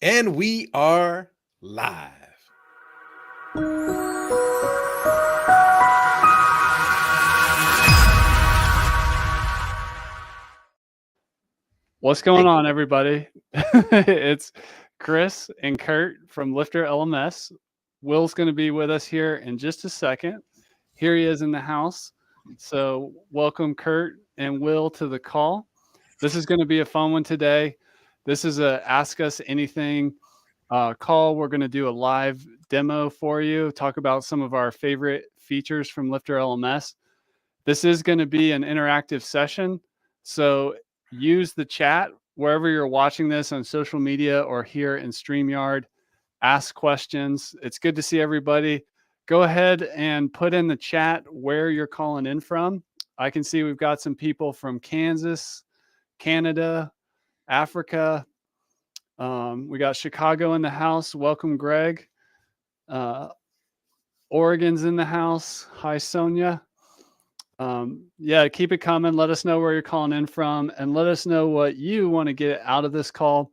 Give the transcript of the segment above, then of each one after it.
And we are live. What's going on, everybody? It's Chris and Kurt from LifterLMS. Will's going to be with us here in just a second. Here he is in the house. So welcome Kurt and Will to the call. This is going to be a fun one today. This is a Ask Us Anything call. We're going to do a live demo for you, talk about some of our favorite features from LifterLMS. This is going to be an interactive session. So use the chat wherever you're watching this on social media or here in StreamYard. Ask questions. It's good to see everybody. Go ahead and put in the chat where you're calling in from. I can see we've got some people from Kansas, Canada, Africa. We got Chicago in the house. Welcome, Greg. Oregon's in the house. Hi, Sonia. Yeah, keep it coming. Let us know where you're calling in from and let us know what you want to get out of this call.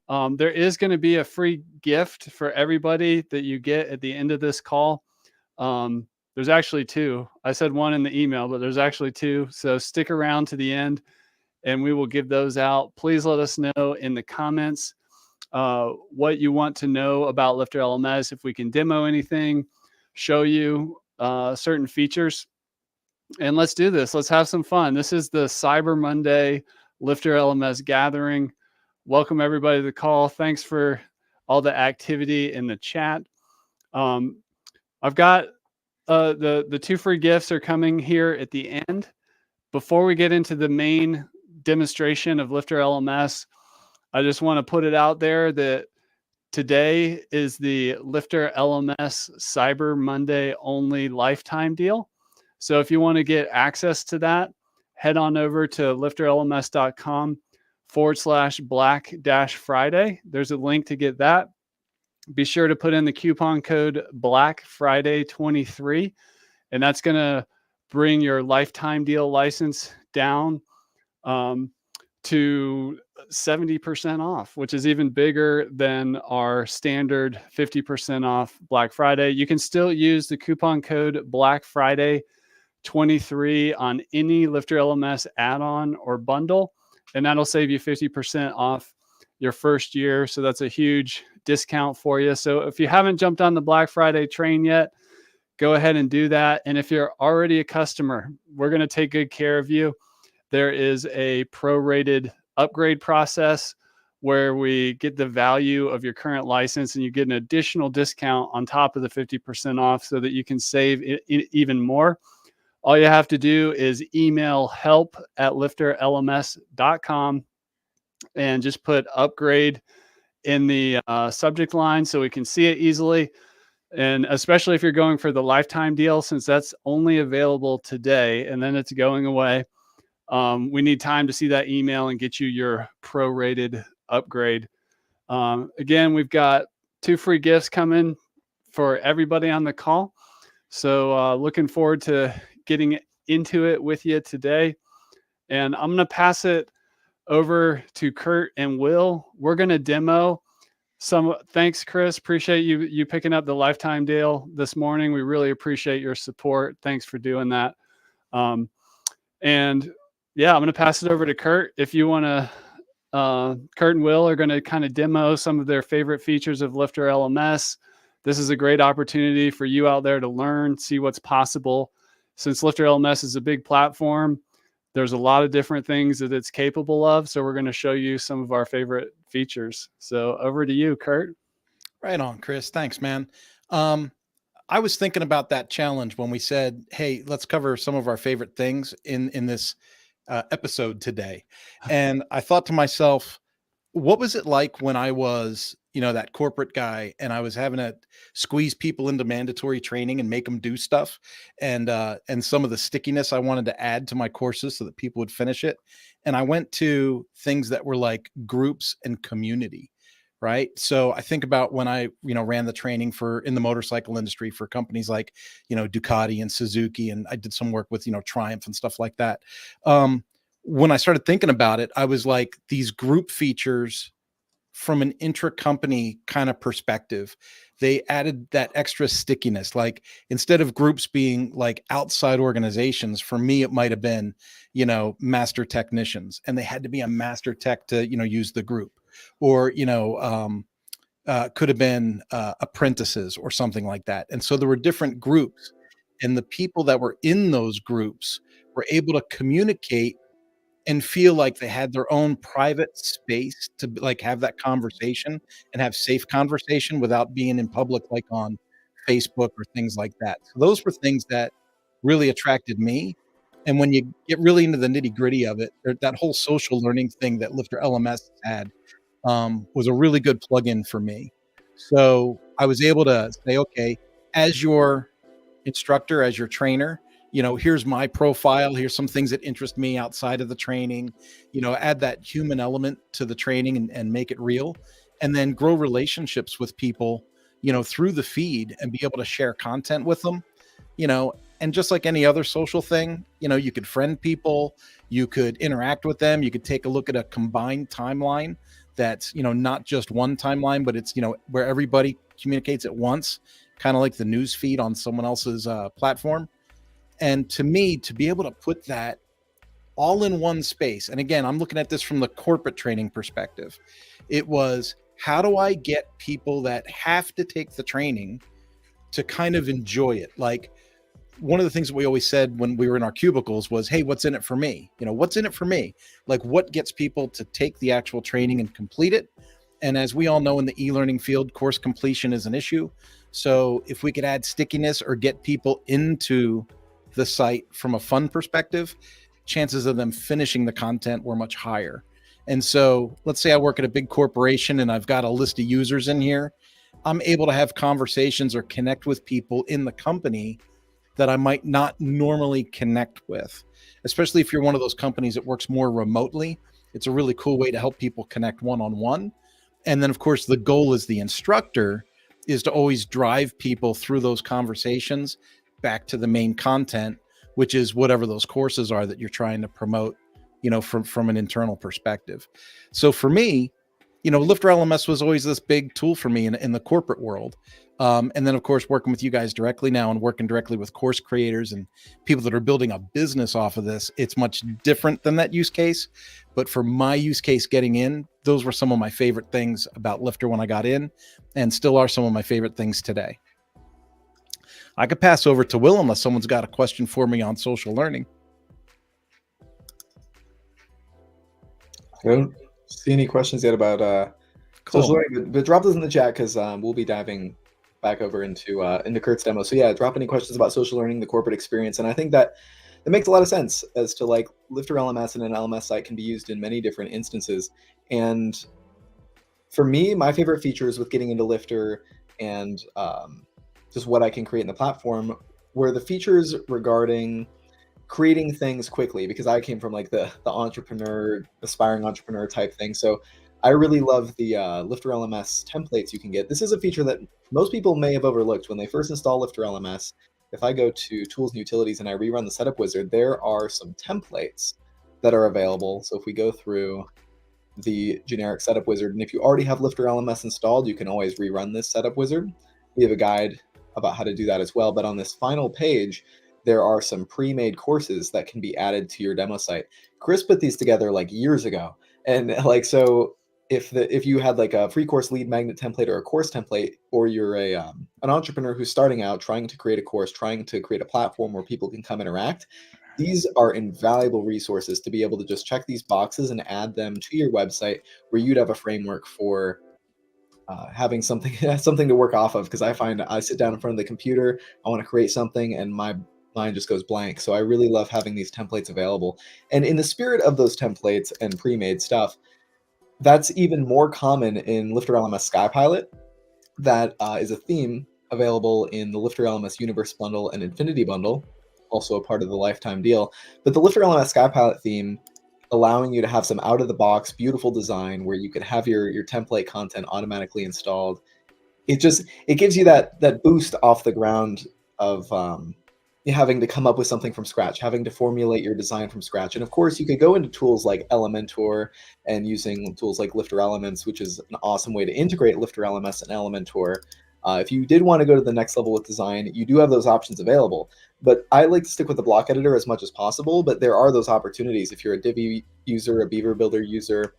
There is going to be a free gift for everybody that you get at the end of this call. There's actually two. I said one in the email, but there's actually two. So stick around to the end and we will give those out. Please let us know in the comments what you want to know about LifterLMS. If we can demo anything, show you certain features. And let's do this. Let's have some fun. This is the Cyber Monday LifterLMS gathering. Welcome everybody to the call. Thanks for all the activity in the chat. I've got the two free gifts are coming here at the end. Before we get into the main demonstration of LifterLMS, I just want to put it out there that today is the LifterLMS Cyber Monday only lifetime deal. So if you want to get access to that, head on over to lifterlms.com/Black-Friday. There's a link to get that. Be sure to put in the coupon code BLACKFRIDAY23, and that's going to bring your lifetime deal license down to 70% off, which is even bigger than our standard 50% off Black Friday. You can still use the coupon code BLACKFRIDAY23 on any LifterLMS add-on or bundle, and that'll save you 50% off your first year. So that's a huge discount for you. So if you haven't jumped on the Black Friday train yet, go ahead and do that. And if you're already a customer, we're going to take good care of you. There is a prorated upgrade process where we get the value of your current license and you get an additional discount on top of the 50% off so that you can save even more. All you have to do is email help@lifterlms.com and just put upgrade in the subject line so we can see it easily. And especially if you're going for the lifetime deal, since that's only available today and then it's going away, we need time to see that email and get you your prorated upgrade. Again, we've got two free gifts coming for everybody on the call. So looking forward to getting into it with you today. And I'm going to pass it over to Kurt and Will. We're going to demo some. Thanks, Chris. Appreciate you picking up the lifetime deal this morning. We really appreciate your support. Thanks for doing that. And yeah, I'm going to pass it over to Kurt. If you want to, Kurt and Will are going to kind of demo some of their favorite features of LifterLMS. This is a great opportunity for you out there to learn, see what's possible. Since LifterLMS is a big platform, there's a lot of different things that it's capable of. So we're going to show you some of our favorite features. So over to you, Kurt. Right on, Chris. Thanks, man. I was thinking about that challenge when we said, hey, let's cover some of our favorite things in this episode today. And I thought to myself, what was it like when I was, that corporate guy and I was having to squeeze people into mandatory training and make them do stuff and some of the stickiness I wanted to add to my courses so that people would finish it. And I went to things that were like groups and community. Right. So I think about when I, ran the training in the motorcycle industry for companies like, Ducati and Suzuki, and I did some work with, Triumph and stuff like that. When I started thinking about it, I was like, these group features from an intra-company kind of perspective. They added that extra stickiness. Like instead of groups being like outside organizations, for me, it might have been, master technicians, and they had to be a master tech to, use the group, or, could have been apprentices or something like that. And so there were different groups, and the people that were in those groups were able to communicate and feel like they had their own private space to like have that conversation and have safe conversation without being in public, like on Facebook or things like that. So those were things that really attracted me. And when you get really into the nitty gritty of it, that whole social learning thing that Lifter LMS had was a really good plugin for me. So I was able to say, okay, as your instructor, as your trainer, here's my profile, here's some things that interest me outside of the training, add that human element to the training, and make it real, and then grow relationships with people, through the feed, and be able to share content with them, and just like any other social thing, you could friend people, you could interact with them, you could take a look at a combined timeline that's, not just one timeline, but it's, where everybody communicates at once, kind of like the news feed on someone else's platform. And to me, to be able to put that all in one space, and again, I'm looking at this from the corporate training perspective, it was, how do I get people that have to take the training to kind of enjoy it? Like, one of the things that we always said when we were in our cubicles was, hey, what's in it for me? What's in it for me? Like, what gets people to take the actual training and complete it? And as we all know, in the e-learning field, course completion is an issue. So if we could add stickiness or get people into the site from a fun perspective, chances of them finishing the content were much higher. And so let's say I work at a big corporation and I've got a list of users in here. I'm able to have conversations or connect with people in the company that I might not normally connect with, especially if you're one of those companies that works more remotely. It's a really cool way to help people connect one-on-one. And then, of course, the goal as the instructor is to always drive people through those conversations back to the main content, which is whatever those courses are that you're trying to promote, from an internal perspective. So for me, Lifter LMS was always this big tool for me in the corporate world. And then, of course, working with you guys directly now and working directly with course creators and people that are building a business off of this, it's much different than that use case. But for my use case getting in, those were some of my favorite things about Lifter when I got in, and still are some of my favorite things today. I could pass over to Will unless someone's got a question for me on social learning. I don't see any questions yet about social learning, but drop those in the chat, because we'll be diving back over into Kurt's demo. So yeah, drop any questions about social learning, the corporate experience. And I think that it makes a lot of sense as to, like, Lifter LMS and an LMS site can be used in many different instances. And for me, my favorite features with getting into Lifter and just what I can create in the platform were the features regarding creating things quickly, because I came from like the entrepreneur, aspiring entrepreneur type thing. So I really love the Lifter LMS templates you can get. This is a feature that most people may have overlooked when they first install Lifter LMS. If I go to Tools and Utilities and I rerun the setup wizard, there are some templates that are available. So if we go through the generic setup wizard, and if you already have Lifter LMS installed, you can always rerun this setup wizard. We have a guide about how to do that as well. But on this final page, there are some pre-made courses that can be added to your demo site. Chris put these together like years ago. And like, so if you had like a free course lead magnet template or a course template, or you're an entrepreneur who's starting out, trying to create a course, trying to create a platform where people can come interact, these are invaluable resources to be able to just check these boxes and add them to your website, where you'd have a framework for having something to work off of. Because I find I sit down in front of the computer, I want to create something, and my mind just goes blank. So I really love having these templates available. And in the spirit of those templates and pre-made stuff, that's even more common in Lifter LMS SkyPilot. That is a theme available in the Lifter LMS Universe Bundle and Infinity Bundle, also a part of the lifetime deal. But the Lifter LMS SkyPilot theme, allowing you to have some out-of-the-box, beautiful design where you could have your template content automatically installed. It gives you that boost off the ground of having to come up with something from scratch, having to formulate your design from scratch. And of course, you could go into tools like Elementor and using tools like LifterLMS, which is an awesome way to integrate LifterLMS and Elementor. If you did want to go to the next level with design, you do have those options available. But I like to stick with the block editor as much as possible, but there are those opportunities. If you're a Divi user, a Beaver Builder user,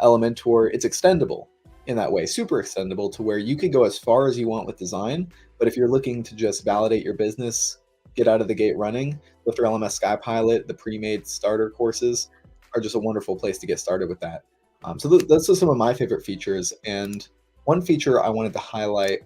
Elementor, it's extendable in that way, super extendable to where you could go as far as you want with design. But if you're looking to just validate your business, get out of the gate running, LifterLMS SkyPilot, the pre-made starter courses are just a wonderful place to get started with that. So those are some of my favorite features. And one feature I wanted to highlight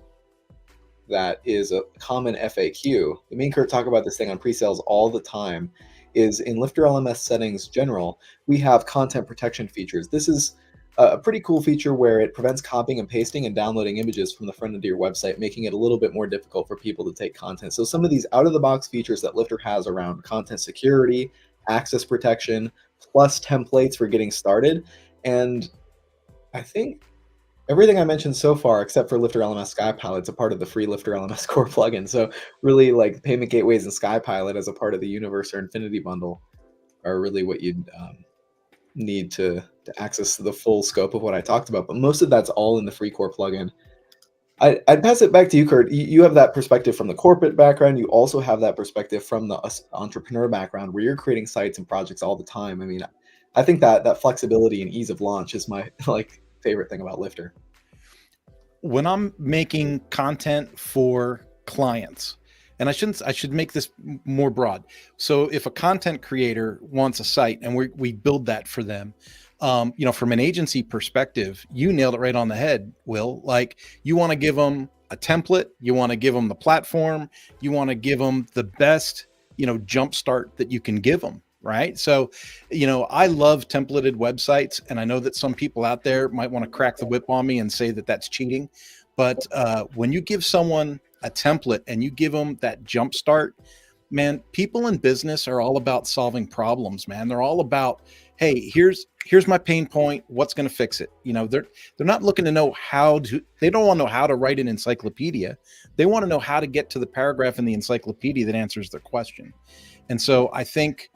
that is a common FAQ, me and Kurt talk about this thing on pre-sales all the time, is in LifterLMS settings general, we have content protection features. This is a pretty cool feature where it prevents copying and pasting and downloading images from the front end of your website, making it a little bit more difficult for people to take content. So some of these out-of-the-box features that Lifter has around content security, access protection, plus templates for getting started. And I think everything I mentioned so far, except for LifterLMS SkyPilot, is a part of the free LifterLMS core plugin. So really, like payment gateways and SkyPilot as a part of the Universe or Infinity bundle are really what you'd need to access the full scope of what I talked about. But most of that's all in the free core plugin. I'd pass it back to you, Kurt. You have that perspective from the corporate background. You also have that perspective from the entrepreneur background where you're creating sites and projects all the time. I mean, I think that flexibility and ease of launch is my favorite thing about Lifter. When I'm making content for clients, and I should make this more broad. So if a content creator wants a site and we build that for them, from an agency perspective, you nailed it right on the head, Will. Like, you want to give them a template, you want to give them the platform, you want to give them the best, jump start that you can give them. Right. So, I love templated websites, and I know that some people out there might want to crack the whip on me and say that that's cheating. But when you give someone a template and you give them that jump start, man, people in business are all about solving problems, man. They're all about, hey, here's my pain point. What's going to fix it? They're not looking to know they don't want to know how to write an encyclopedia. They want to know how to get to the paragraph in the encyclopedia that answers their question. And so I think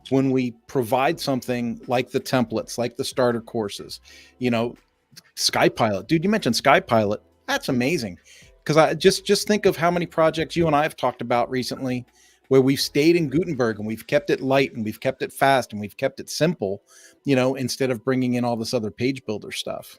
when we provide something like the templates, like the starter courses, SkyPilot, dude, you mentioned SkyPilot. That's amazing. Because I just think of how many projects you and I have talked about recently where we've stayed in Gutenberg and we've kept it light and we've kept it fast and we've kept it simple, instead of bringing in all this other page builder stuff.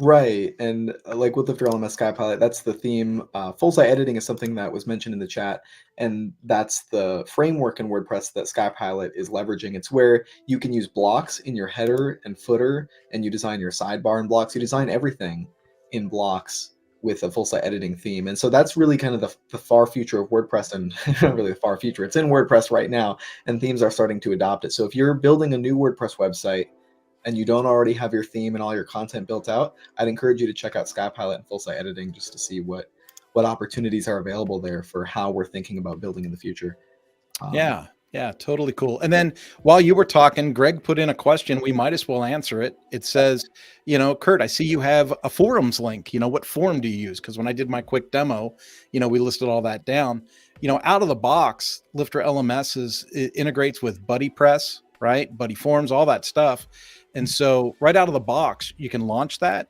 Right. And like with LifterLMS SkyPilot, that's the theme. Full site editing is something that was mentioned in the chat. And that's the framework in WordPress that SkyPilot is leveraging. It's where you can use blocks in your header and footer, and you design your sidebar in blocks. You design everything in blocks with a full site editing theme. And so that's really kind of the far future of WordPress, and not really the far future. It's in WordPress right now, and themes are starting to adopt it. So if you're building a new WordPress website and you don't already have your theme and all your content built out, I'd encourage you to check out SkyPilot and full site editing just to see what opportunities are available there for how we're thinking about building in the future. Yeah, totally cool. And then while you were talking, Greg put in a question. We might as well answer it. It says, Kurt, I see you have a forums link. What forum do you use? Because when I did my quick demo, we listed all that down. Out of the box, LifterLMS integrates with BuddyPress, right? Buddy Forms, all that stuff. And so right out of the box, you can launch that,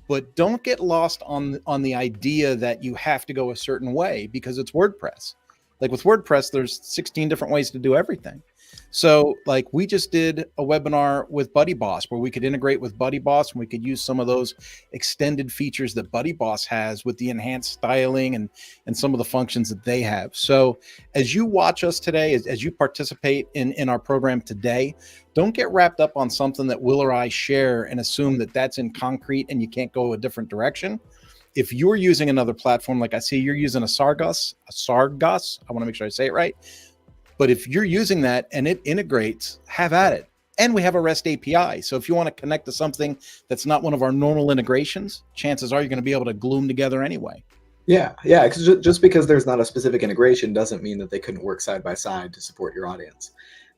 but don't get lost on the idea that you have to go a certain way because it's WordPress. Like with WordPress, there's 16 different ways to do everything. So like we just did a webinar with BuddyBoss where we could integrate with BuddyBoss and we could use some of those extended features that BuddyBoss has with the enhanced styling and some of the functions that they have. So as you watch us today, as you participate in our program today, don't get wrapped up on something that Will or I share and assume that that's in concrete and you can't go a different direction. If you're using another platform, like I see you're using a Sargas, I want to make sure I say it right. But if you're using that and it integrates, have at it. And we have a REST API. So if you want to connect to something that's not one of our normal integrations, chances are you're going to be able to glue them together anyway. Yeah. Because just because there's not a specific integration doesn't mean that they couldn't work side by side to support your audience.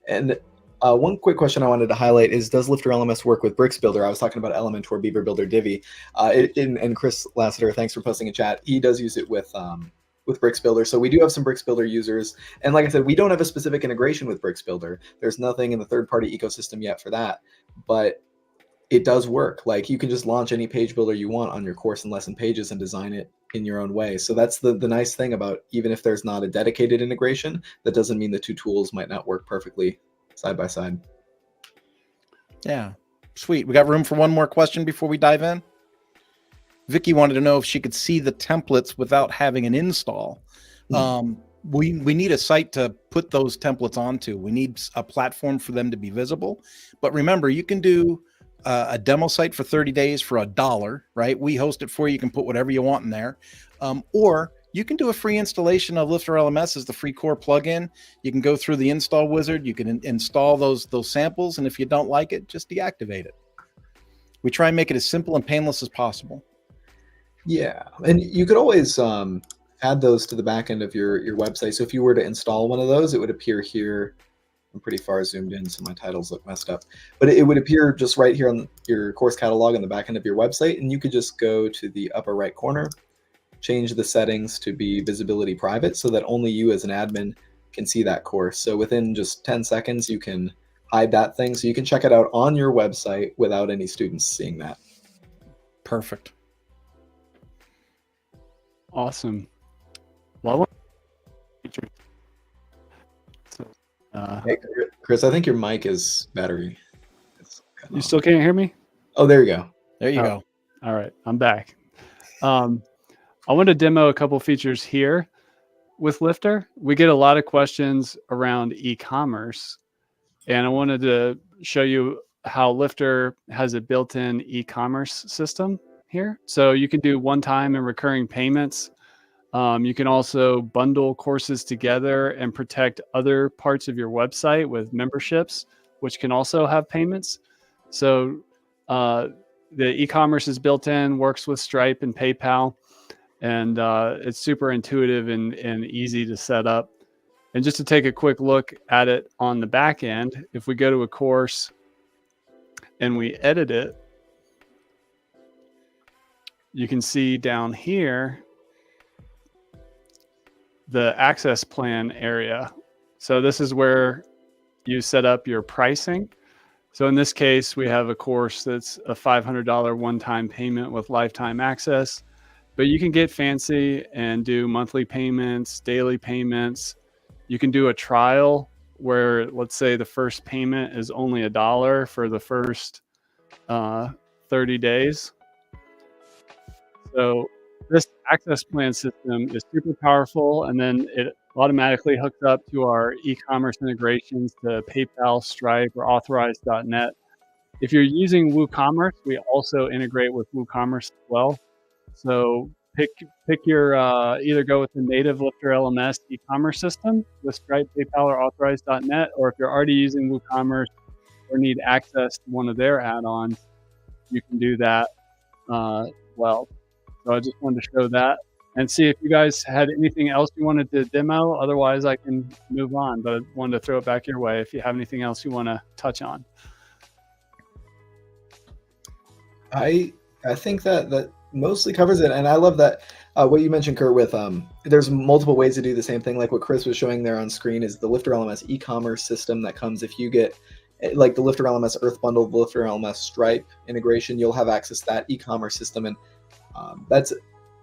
And one quick question I wanted to highlight is, does LifterLMS work with Bricks Builder? I was talking about Elementor, Beaver Builder, Divi. And Chris Lassiter, thanks for posting in chat. He does use it with with Bricks Builder. So we do have some Bricks Builder users. And like I said, we don't have a specific integration with Bricks Builder. There's nothing in the third-party ecosystem yet for that, but it does work. Like you can just launch any page builder you want on your course and lesson pages and design it in your own way. So that's the nice thing about, even if there's not a dedicated integration, that doesn't mean the two tools might not work perfectly side by side. Yeah, sweet. We got room for one more question before we dive in. Vicky wanted to know if she could see the templates without having an install. We need a site to put those templates onto. We need a platform for them to be visible. But remember, you can do a demo site for 30 days for $1, right? We host it for you. You can put whatever you want in there. Or you can do a free installation of LifterLMS as the free core plugin. You can go through the install wizard. You can install those samples. And if you don't like it, just deactivate it. We try and make it as simple and painless as possible. Yeah, and you could always add those to the back end of your website. So if you were to install one of those, it would appear here. I'm pretty far zoomed in, so my titles look messed up. But it would appear just right here on your course catalog on the back end of your website, and you could just go to the upper right corner, change the settings to be visibility private so that only you as an admin can see that course. So within just 10 seconds, you can hide that thing so you can check it out on your website without any students seeing that. Perfect. Awesome. Well, Hey, Chris, I think your mic is battery. You still can't hear me? Oh, there you go. There you go. All right, I'm back. I want to demo a couple features here with Lifter. We get a lot of questions around e-commerce, and I wanted to show you how Lifter has a built-in e-commerce system here. So you can do one-time and recurring payments. You can also bundle courses together and protect other parts of your website with memberships, which can also have payments. So the e-commerce is built in, works with Stripe and PayPal, and it's super intuitive and easy to set up. And just to take a quick look at it on the back end, if we go to a course and we edit it, you can see down here the access plan area. So this is where you set up your pricing. So in this case, we have a course that's a $500 one-time payment with lifetime access, but you can get fancy and do monthly payments, daily payments. You can do a trial where, let's say, the first payment is only $1 for the first 30 days. So this access plan system is super powerful, and then it automatically hooks up to our e-commerce integrations to PayPal, Stripe, or Authorize.net. If you're using WooCommerce, we also integrate with WooCommerce as well. So pick your either go with the native LifterLMS e-commerce system with Stripe, PayPal, or Authorize.net, or if you're already using WooCommerce or need access to one of their add-ons, you can do that well. So I just wanted to show that and see if you guys had anything else you wanted to demo. Otherwise, I can move on, but I wanted to throw it back your way if you have anything else you want to touch on. I think that mostly covers it, and I love that what you mentioned, Kurt, with there's multiple ways to do the same thing. Like what Chris was showing there on screen is the LifterLMS e-commerce system that comes if you get like the LifterLMS Earth Bundle, the LifterLMS Stripe integration. You'll have access to that e-commerce system, and that's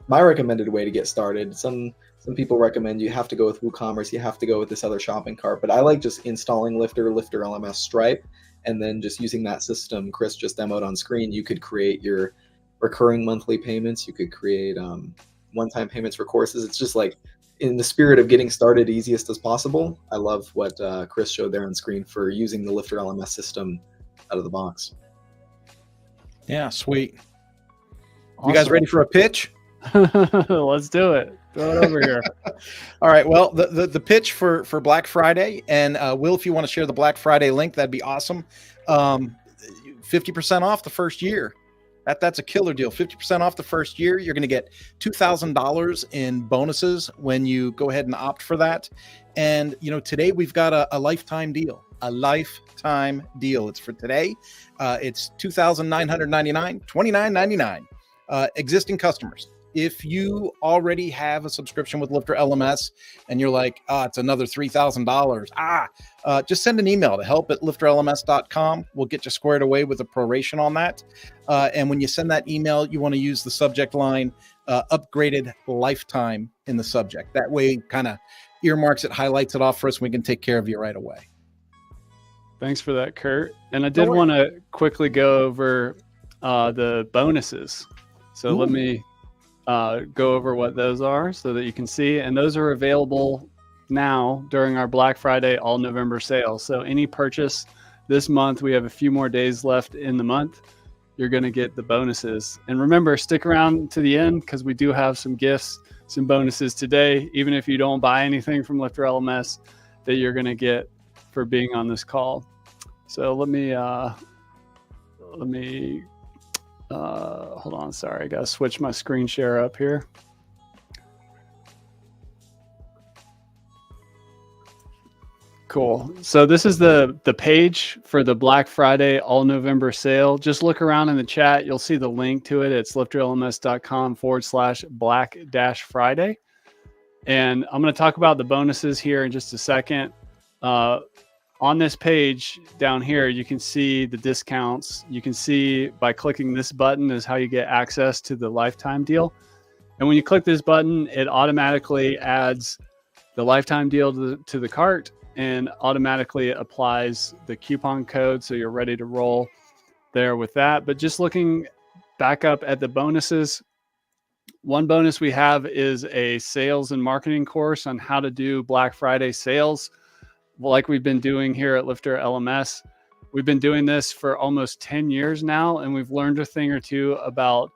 my recommended way to get started. Some people recommend you have to go with WooCommerce, you have to go with this other shopping cart, but I like just installing LifterLMS Stripe, and then just using that system Chris just demoed on screen. You could create your recurring monthly payments. You could create one-time payments for courses. It's just like in the spirit of getting started easiest as possible. I love what Chris showed there on screen for using the LifterLMS system out of the box. Yeah, sweet. Awesome. You guys ready for a pitch? Let's do it. Throw it over here. All right. Well, the pitch for Black Friday, and Will, if you want to share the Black Friday link, that'd be awesome. 50% off the first year. That's a killer deal. 50% off the first year. You're going to get $2,000 in bonuses when you go ahead and opt for that. And today we've got a lifetime deal. A lifetime deal. It's for today. It's $2,999, $29.99. Existing customers, If you already have a subscription with LifterLMS and you're like, it's another $3,000, just send an email to help@lifterlms.com. We'll get you squared away with a proration on that. And when you send that email, you want to use the subject line upgraded lifetime in the subject. That way, kind of earmarks it, highlights it off for us, and we can take care of you right away. Thanks for that, Kurt. And I did want to quickly go over the bonuses. So let me go over what those are so that you can see. And those are available now during our Black Friday all November sale. So any purchase this month, we have a few more days left in the month, you're going to get the bonuses. And remember, stick around to the end because we do have some gifts, some bonuses today, even if you don't buy anything from LifterLMS, that you're going to get for being on this call. So let me hold on. Sorry, I got to switch my screen share up here. Cool. So this is the page for the Black Friday all November sale. Just look around in the chat. You'll see the link to it. It's lifterlms.com/Black-Friday. And I'm going to talk about the bonuses here in just a second. On this page down here, you can see the discounts. You can see by clicking this button is how you get access to the lifetime deal. And when you click this button, it automatically adds the lifetime deal to the cart and automatically applies the coupon code. So you're ready to roll there with that. But just looking back up at the bonuses, one bonus we have is a sales and marketing course on how to do Black Friday sales, like we've been doing here at LifterLMS. We've been doing this for almost 10 years now, and we've learned a thing or two about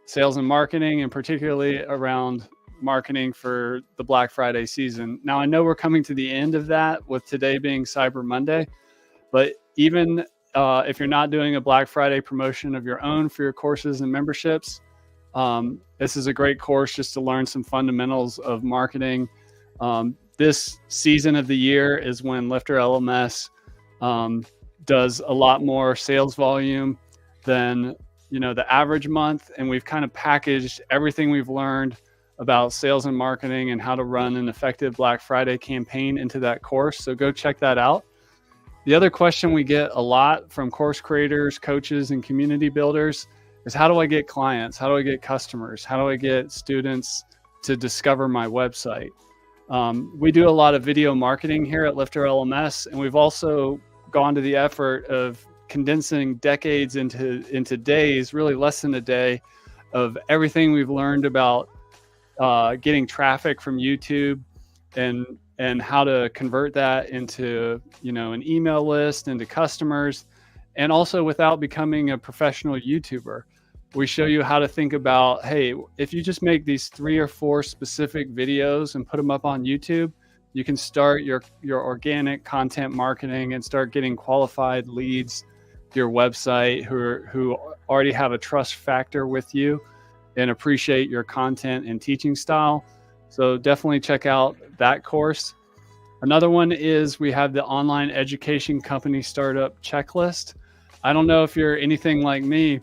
sales and marketing, and particularly around marketing for the Black Friday season. Now, I know we're coming to the end of that with today being Cyber Monday, but even if you're not doing a Black Friday promotion of your own for your courses and memberships, this is a great course just to learn some fundamentals of marketing. This season of the year is when LifterLMS does a lot more sales volume than the average month, and we've kind of packaged everything we've learned about sales and marketing and how to run an effective Black Friday campaign into that course. So go check that out. The other question we get a lot from course creators, coaches, and community builders is, how do I get clients? How do I get customers? How do I get students to discover my website? We do a lot of video marketing here at LifterLMS, and we've also gone to the effort of condensing decades into days, really less than a day, of everything we've learned about getting traffic from YouTube and how to convert that into an email list, into customers, and also without becoming a professional YouTuber. We show you how to think about, hey, if you just make these 3 or 4 specific videos and put them up on YouTube, you can start your organic content marketing and start getting qualified leads to your website who already have a trust factor with you and appreciate your content and teaching style. So definitely check out that course. Another one is we have the online education company startup checklist. I don't know if you're anything like me,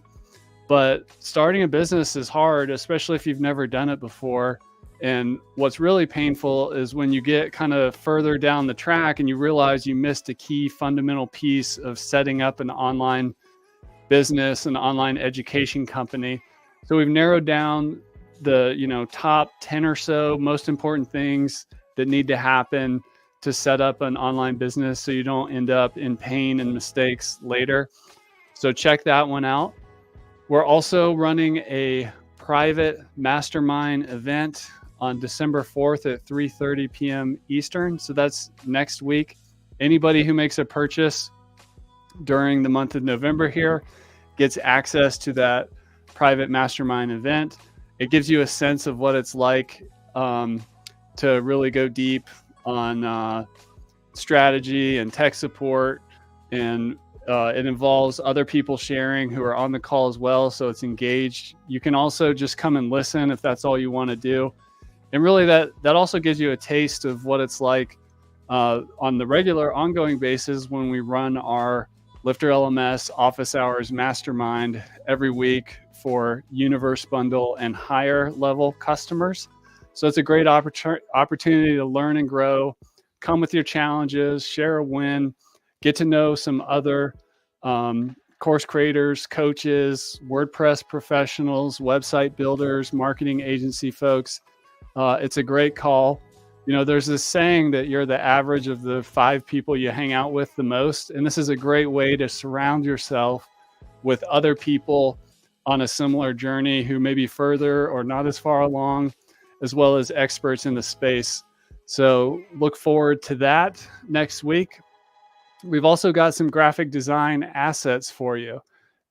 but starting a business is hard, especially if you've never done it before. And what's really painful is when you get kind of further down the track and you realize you missed a key fundamental piece of setting up an online business, an online education company. So we've narrowed down the top 10 or so most important things that need to happen to set up an online business so you don't end up in pain and mistakes later. So check that one out. We're also running a private mastermind event on December 4th at 3:30 p.m. Eastern. So that's next week. Anybody who makes a purchase during the month of November here gets access to that private mastermind event. It gives you a sense of what it's like to really go deep on strategy and tech support, and it involves other people sharing who are on the call as well, so it's engaged. You can also just come and listen if that's all you want to do. And really that also gives you a taste of what it's like on the regular ongoing basis when we run our Lifter LMS Office Hours Mastermind every week for Universe Bundle and higher level customers. So it's a great opportunity to learn and grow, come with your challenges, share a win, get to know some other course creators, coaches, WordPress professionals, website builders, marketing agency folks. It's a great call. You know, there's this saying that you're the average of the 5 people you hang out with the most. And this is a great way to surround yourself with other people on a similar journey who may be further or not as far along, as well as experts in the space. So look forward to that next week. We've also got some graphic design assets for you.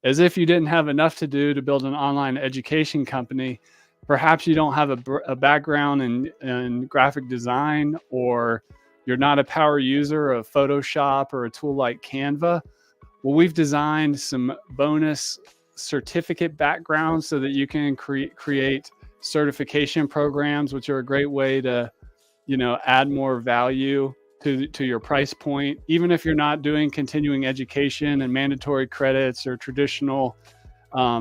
As if you didn't have enough to do to build an online education company, perhaps you don't have a background in graphic design, or you're not a power user of Photoshop or a tool like Canva. Well, we've designed some bonus certificate backgrounds so that you can create certification programs, which are a great way to, you know, add more value to your price point. Even if you're not doing continuing education and mandatory credits or traditional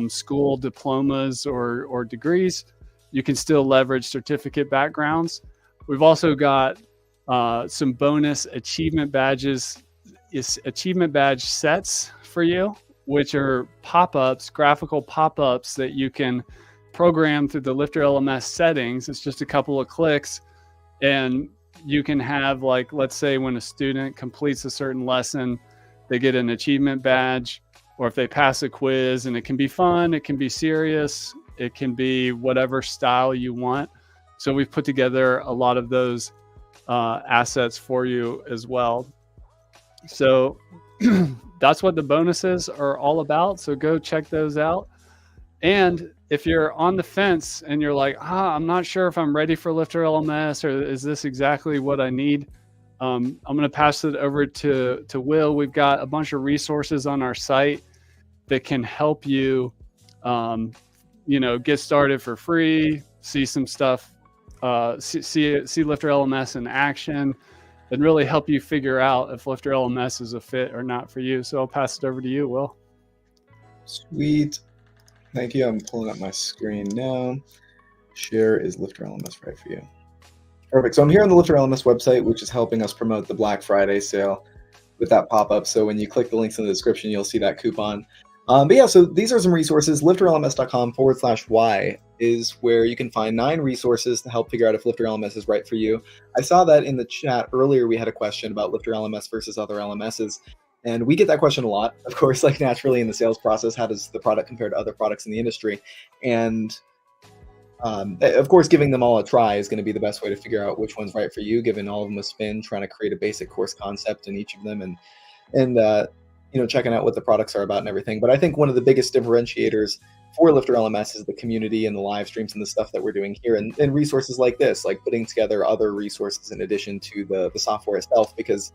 school diplomas or degrees, you can still leverage certificate backgrounds. We've also got some bonus achievement badges, achievement badge sets for you, which are pop-ups, graphical pop-ups that you can program through the Lifter LMS settings. It's just a couple of clicks, and you can have, like, let's say when a student completes a certain lesson, they get an achievement badge, or if they pass a quiz, and it can be fun, it can be serious, it can be whatever style you want. So we've put together a lot of those assets for you as well. So that's what the bonuses are all about. So go check those out. And if you're on the fence and you're like, I'm not sure if I'm ready for Lifter LMS, or is this exactly what I need? I'm going to pass it over to Will. We've got a bunch of resources on our site that can help you, get started for free, see some stuff, see Lifter LMS in action, and really help you figure out if Lifter LMS is a fit or not for you. So I'll pass it over to you, Will. Sweet. Thank you. I'm pulling up my screen now. Share is Lifter LMS right for you. Perfect. So I'm here on the Lifter LMS website, which is helping us promote the Black Friday sale with that pop-up. So when you click the links in the description, you'll see that coupon. But yeah, so these are some resources. LifterLMS.com/Y is where you can find 9 resources to help figure out if Lifter LMS is right for you. I saw that in the chat earlier. We had a question about Lifter LMS versus other LMSs. And we get that question a lot, of course, like naturally in the sales process. How does the product compare to other products in the industry? And of course, giving them all a try is going to be the best way to figure out which one's right for you, given all of them a spin, trying to create a basic course concept in each of them, and checking out what the products are about and everything. But I think one of the biggest differentiators for Lifter LMS is the community and the live streams and the stuff that we're doing here, and resources like this, like putting together other resources in addition to the software itself, because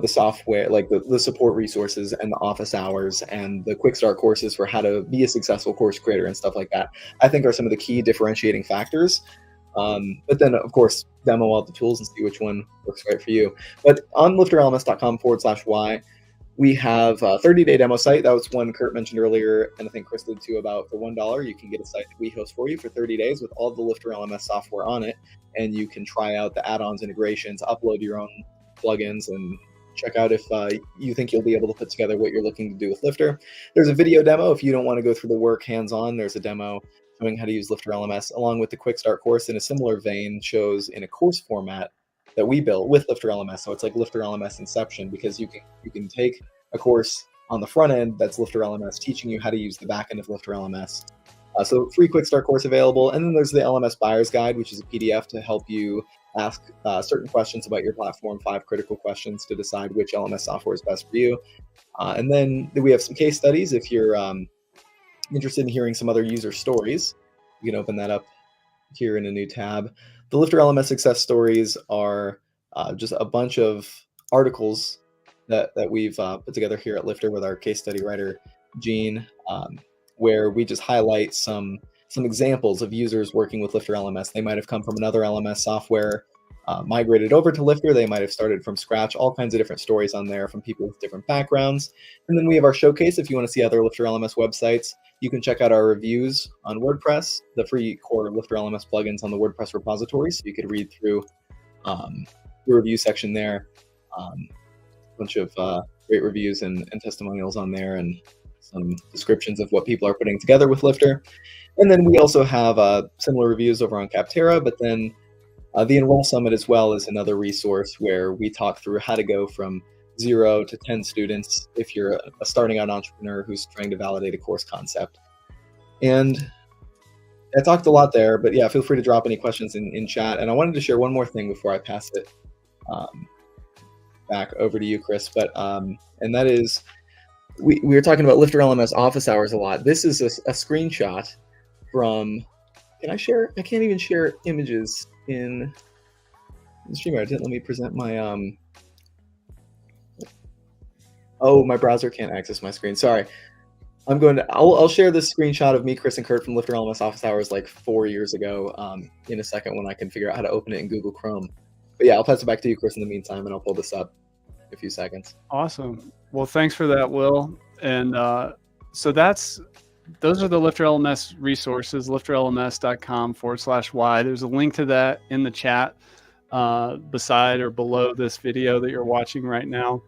the software, like the support resources and the office hours and the quick start courses for how to be a successful course creator and stuff like that, I think are some of the key differentiating factors. But then, of course, demo out the tools and see which one works right for you. But on LifterLMS.com/Y, we have a 30-day demo site. That was one Kurt mentioned earlier, and I think Chris did too, about for $1, you can get a site that we host for you for 30 days with all the Lifter LMS software on it, and you can try out the add-ons, integrations, upload your own plugins, and check out if you think you'll be able to put together what you're looking to do with Lifter. There's a video demo if you don't want to go through the work hands-on. There's a demo showing how to use Lifter LMS, along with the quick start course in a similar vein, shows in a course format that we built with Lifter LMS. So it's like Lifter LMS Inception, because you can take a course on the front end that's Lifter LMS, teaching you how to use the back end of Lifter LMS. So free quick start course available. And then there's the LMS Buyer's Guide, which is a PDF to help you ask certain questions about your platform, 5 critical questions to decide which LMS software is best for you. And then we have some case studies. If you're interested in hearing some other user stories, you can open that up here in a new tab. The Lifter LMS success stories are just a bunch of articles that we've put together here at Lifter with our case study writer, Gene, where we just highlight some examples of users working with Lifter LMS. They might have come from another LMS software, migrated over to Lifter. They might have started from scratch, all kinds of different stories on there from people with different backgrounds. And then we have our showcase. If you want to see other LifterLMS websites, you can check out our reviews on WordPress, the free core LifterLMS plugins on the WordPress repository. So you could read through the review section there. A bunch of great reviews and testimonials on there, and some descriptions of what people are putting together with Lifter. And then we also have similar reviews over on Capterra, but then the Enroll Summit as well is another resource where we talk through how to go from 0 to 10 students if you're a starting out entrepreneur who's trying to validate a course concept. And I talked a lot there, but yeah, feel free to drop any questions in chat. And I wanted to share one more thing before I pass it back over to you, Chris. But and that is, we were talking about LifterLMS office hours a lot. This is a screenshot from, can I share? I can't even share images in the streamer. It didn't let me present my oh, my browser can't access my screen. Sorry. I'll share this screenshot of me, Chris, and Kurt from LifterLMS office hours like 4 years ago in a second when I can figure out how to open it in Google Chrome. But yeah, I'll pass it back to you, Chris, in the meantime, and I'll pull this up in a few seconds. Awesome. Well, thanks for that, Will. And so those are the LifterLMS resources, lifterlms.com/y. There's a link to that in the chat beside or below this video that you're watching right now.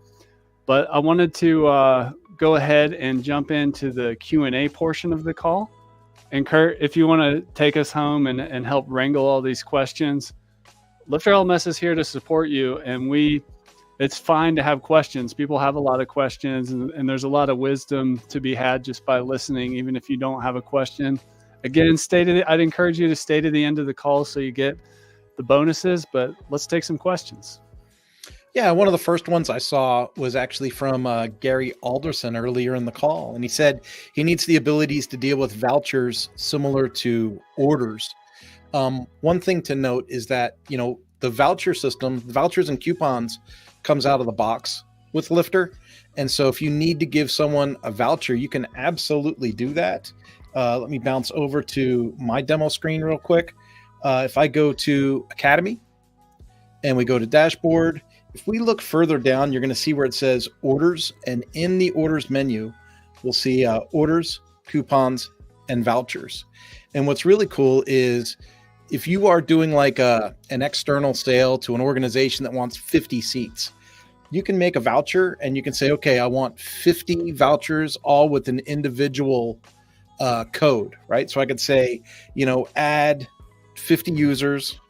But I wanted to go ahead and jump into the Q&A portion of the call. And Kurt, if you want to take us home and help wrangle all these questions, LifterLMS is here to support you. And it's fine to have questions. People have a lot of questions, and there's a lot of wisdom to be had just by listening, even if you don't have a question. Again, I'd encourage you to stay to the end of the call so you get the bonuses, but let's take some questions. Yeah, one of the first ones I saw was actually from Gary Alderson earlier in the call. And he said he needs the abilities to deal with vouchers similar to orders. One thing to note is that, the voucher system, vouchers and coupons comes out of the box with Lifter. And so if you need to give someone a voucher, you can absolutely do that. Let me bounce over to my demo screen real quick. If I go to Academy and we go to Dashboard, if we look further down, you're going to see where it says Orders. And in the Orders menu, we'll see Orders, Coupons, and Vouchers. And what's really cool is if you are doing like an external sale to an organization that wants 50 seats, you can make a voucher and you can say, okay, I want 50 vouchers, all with an individual code, right? So I could say, add 50 users,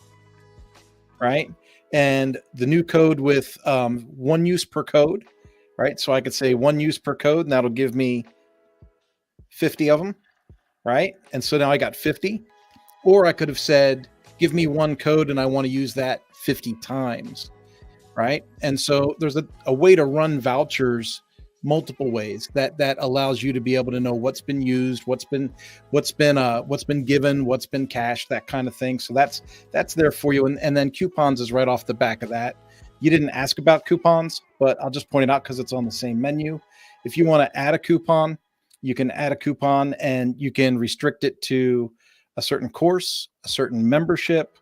right? And the new code with 1 use per code, right? So I could say 1 use per code, and that'll give me 50 of them, right? And so now I got 50. Or I could have said, give me 1 code and I want to use that 50 times, right? And so there's a way to run vouchers multiple ways that allows you to be able to know what's been used, what's been given, what's been cashed, that kind of thing. So that's there for you. And then coupons is right off the back of that. You didn't ask about coupons, but I'll just point it out because it's on the same menu. If you want to add a coupon, you can add a coupon and you can restrict it to a certain course, a certain membership.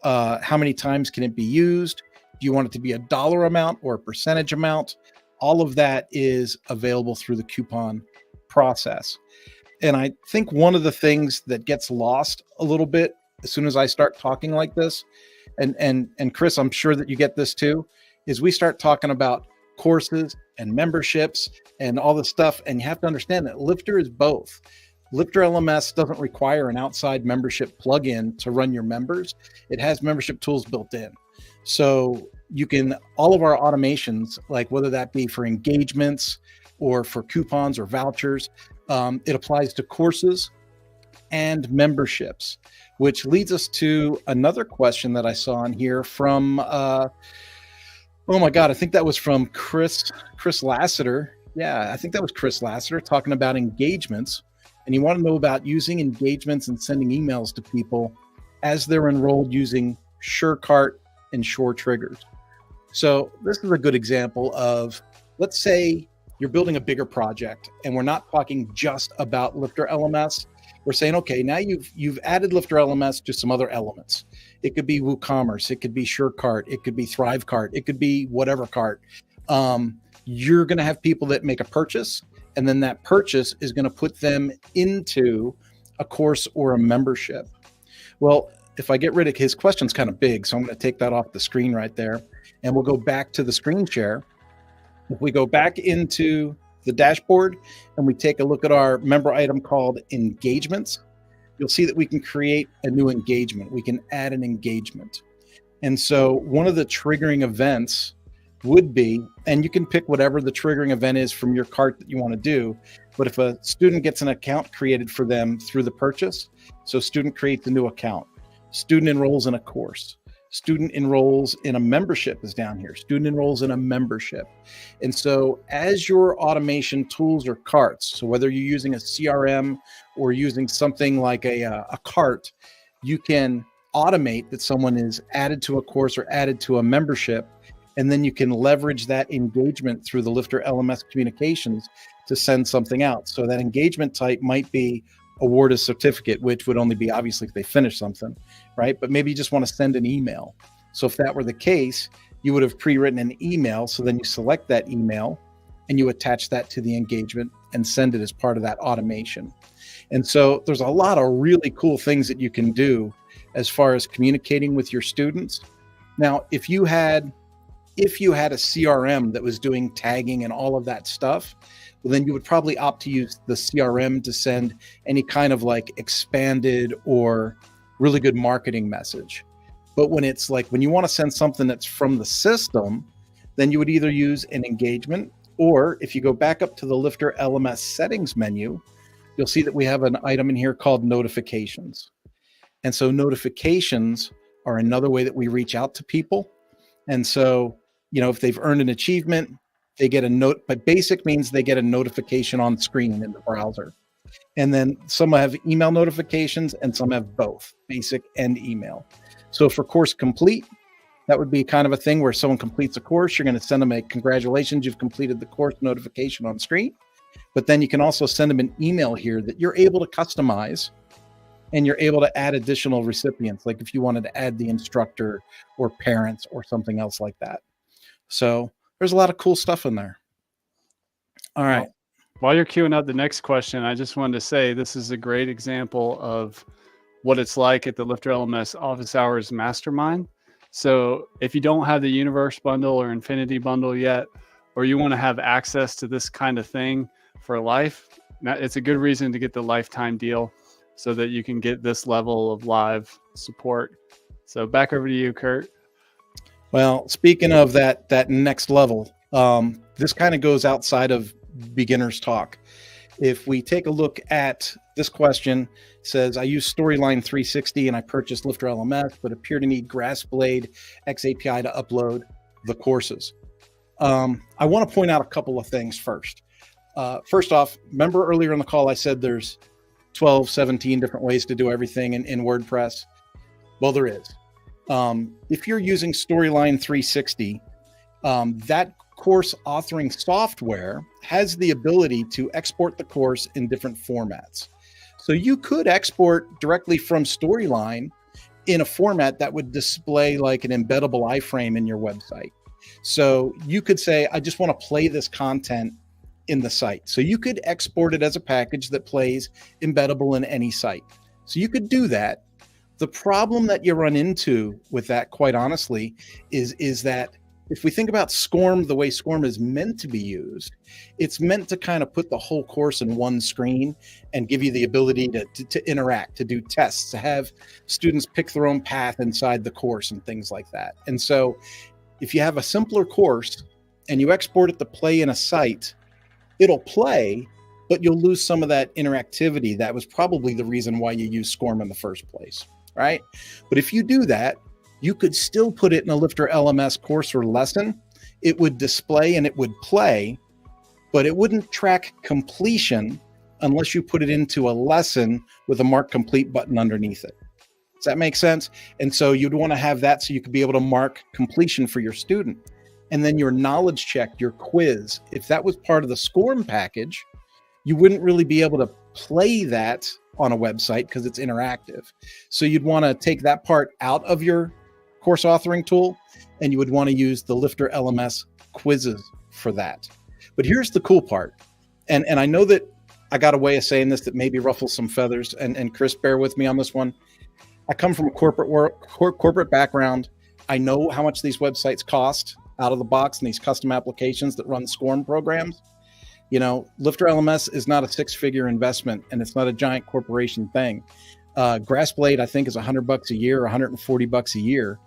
How many times can it be used? Do you want it to be a dollar amount or a percentage amount? All of that is available through the coupon process. And I think one of the things that gets lost a little bit as soon as I start talking like this, and Chris, I'm sure that you get this too, is we start talking about courses and memberships and all this stuff. And you have to understand that Lifter is both. LifterLMS doesn't require an outside membership plugin to run your members. It has membership tools built in. So you can, all of our automations, like whether that be for engagements or for coupons or vouchers, it applies to courses and memberships, which leads us to another question that I saw in here from, oh my God, I think that was from Chris Lassiter. Yeah, I think that was Chris Lassiter talking about engagements. And you want to know about using engagements and sending emails to people as they're enrolled using SureCart and SureTriggers. So this is a good example of, let's say you're building a bigger project, and we're not talking just about LifterLMS. We're saying, okay, now you've added LifterLMS to some other elements. It could be WooCommerce, it could be SureCart, it could be ThriveCart, it could be whatever cart. You're going to have people that make a purchase, and then that purchase is going to put them into a course or a membership. Well, if I get rid of his question's kind of big, so I'm going to take that off the screen right there, and we'll go back to the screen share. If we go back into the dashboard and we take a look at our member item called engagements, you'll see that we can create a new engagement. We can add an engagement. And so one of the triggering events would be, and you can pick whatever the triggering event is from your cart that you want to do, but if a student gets an account created for them through the purchase, so student creates a new account, student enrolls in a course, student enrolls in a membership is down here, student enrolls in a membership. And so as your automation tools or carts, so whether you're using a CRM or using something like a cart, you can automate that someone is added to a course or added to a membership, and then you can leverage that engagement through the LifterLMS communications to send something out. So that engagement type might be award a certificate, which would only be obviously if they finish something, right? But maybe you just want to send an email. So if that were the case, you would have pre-written an email. So then you select that email and you attach that to the engagement and send it as part of that automation. And so there's a lot of really cool things that you can do as far as communicating with your students. Now, if you had a CRM that was doing tagging and all of that stuff, well, then you would probably opt to use the CRM to send any kind of like expanded or really good marketing message. But when it's like, when you want to send something that's from the system, then you would either use an engagement, or if you go back up to the LifterLMS settings menu, you'll see that we have an item in here called notifications. And so notifications are another way that we reach out to people. And so, you know, if they've earned an achievement, they get a note, but basic means they get a notification on screen in the browser. And then some have email notifications and some have both basic and email. So for course complete, that would be kind of a thing where someone completes a course, you're going to send them a congratulations, you've completed the course notification on screen. But then you can also send them an email here that you're able to customize, and you're able to add additional recipients, like if you wanted to add the instructor or parents or something else like that. So there's a lot of cool stuff in there. All right. While you're queuing up the next question, I just wanted to say this is a great example of what it's like at the LifterLMS Office Hours Mastermind. So if you don't have the Universe bundle or Infinity bundle yet, or you want to have access to this kind of thing for life, it's a good reason to get the lifetime deal so that you can get this level of live support. So back over to you, Kurt. Well, speaking of that next level, this kind of goes outside of beginner's talk. If we take a look at this question, it says, I use Storyline 360 and I purchased LifterLMS, but appear to need GrassBlade XAPI to upload the courses. I want to point out a couple of things first. First off, remember earlier in the call, I said there's 12, 17 different ways to do everything in WordPress. Well, there is. If you're using Storyline 360, that course authoring software has the ability to export the course in different formats. So you could export directly from Storyline in a format that would display like an embeddable iframe in your website. So you could say, I just want to play this content in the site. So you could export it as a package that plays embeddable in any site. So you could do that. The problem that you run into with that, quite honestly, is that if we think about SCORM, the way SCORM is meant to be used, it's meant to kind of put the whole course in one screen and give you the ability to interact, to do tests, to have students pick their own path inside the course and things like that. And so if you have a simpler course and you export it to play in a site, it'll play, but you'll lose some of that interactivity. That was probably the reason why you used SCORM in the first place, right? But if you do that, you could still put it in a LifterLMS course or lesson. It would display and it would play, but it wouldn't track completion unless you put it into a lesson with a mark complete button underneath it. Does that make sense? And so you'd want to have that so you could be able to mark completion for your student. and then your knowledge check, your quiz, if that was part of the SCORM package, you wouldn't really be able to play that on a website because it's interactive. So you'd want to take that part out of your course authoring tool, and you would want to use the LifterLMS quizzes for that. But here's the cool part. And I know that I got a way of saying this that maybe ruffles some feathers, and Chris, bear with me on this one. I come from a corporate background. I know how much these websites cost out of the box and these custom applications that run SCORM programs. You know, LifterLMS is not a six-figure investment, and it's not a giant corporation thing. GrassBlade, I think, is $100 a year, $140 a year.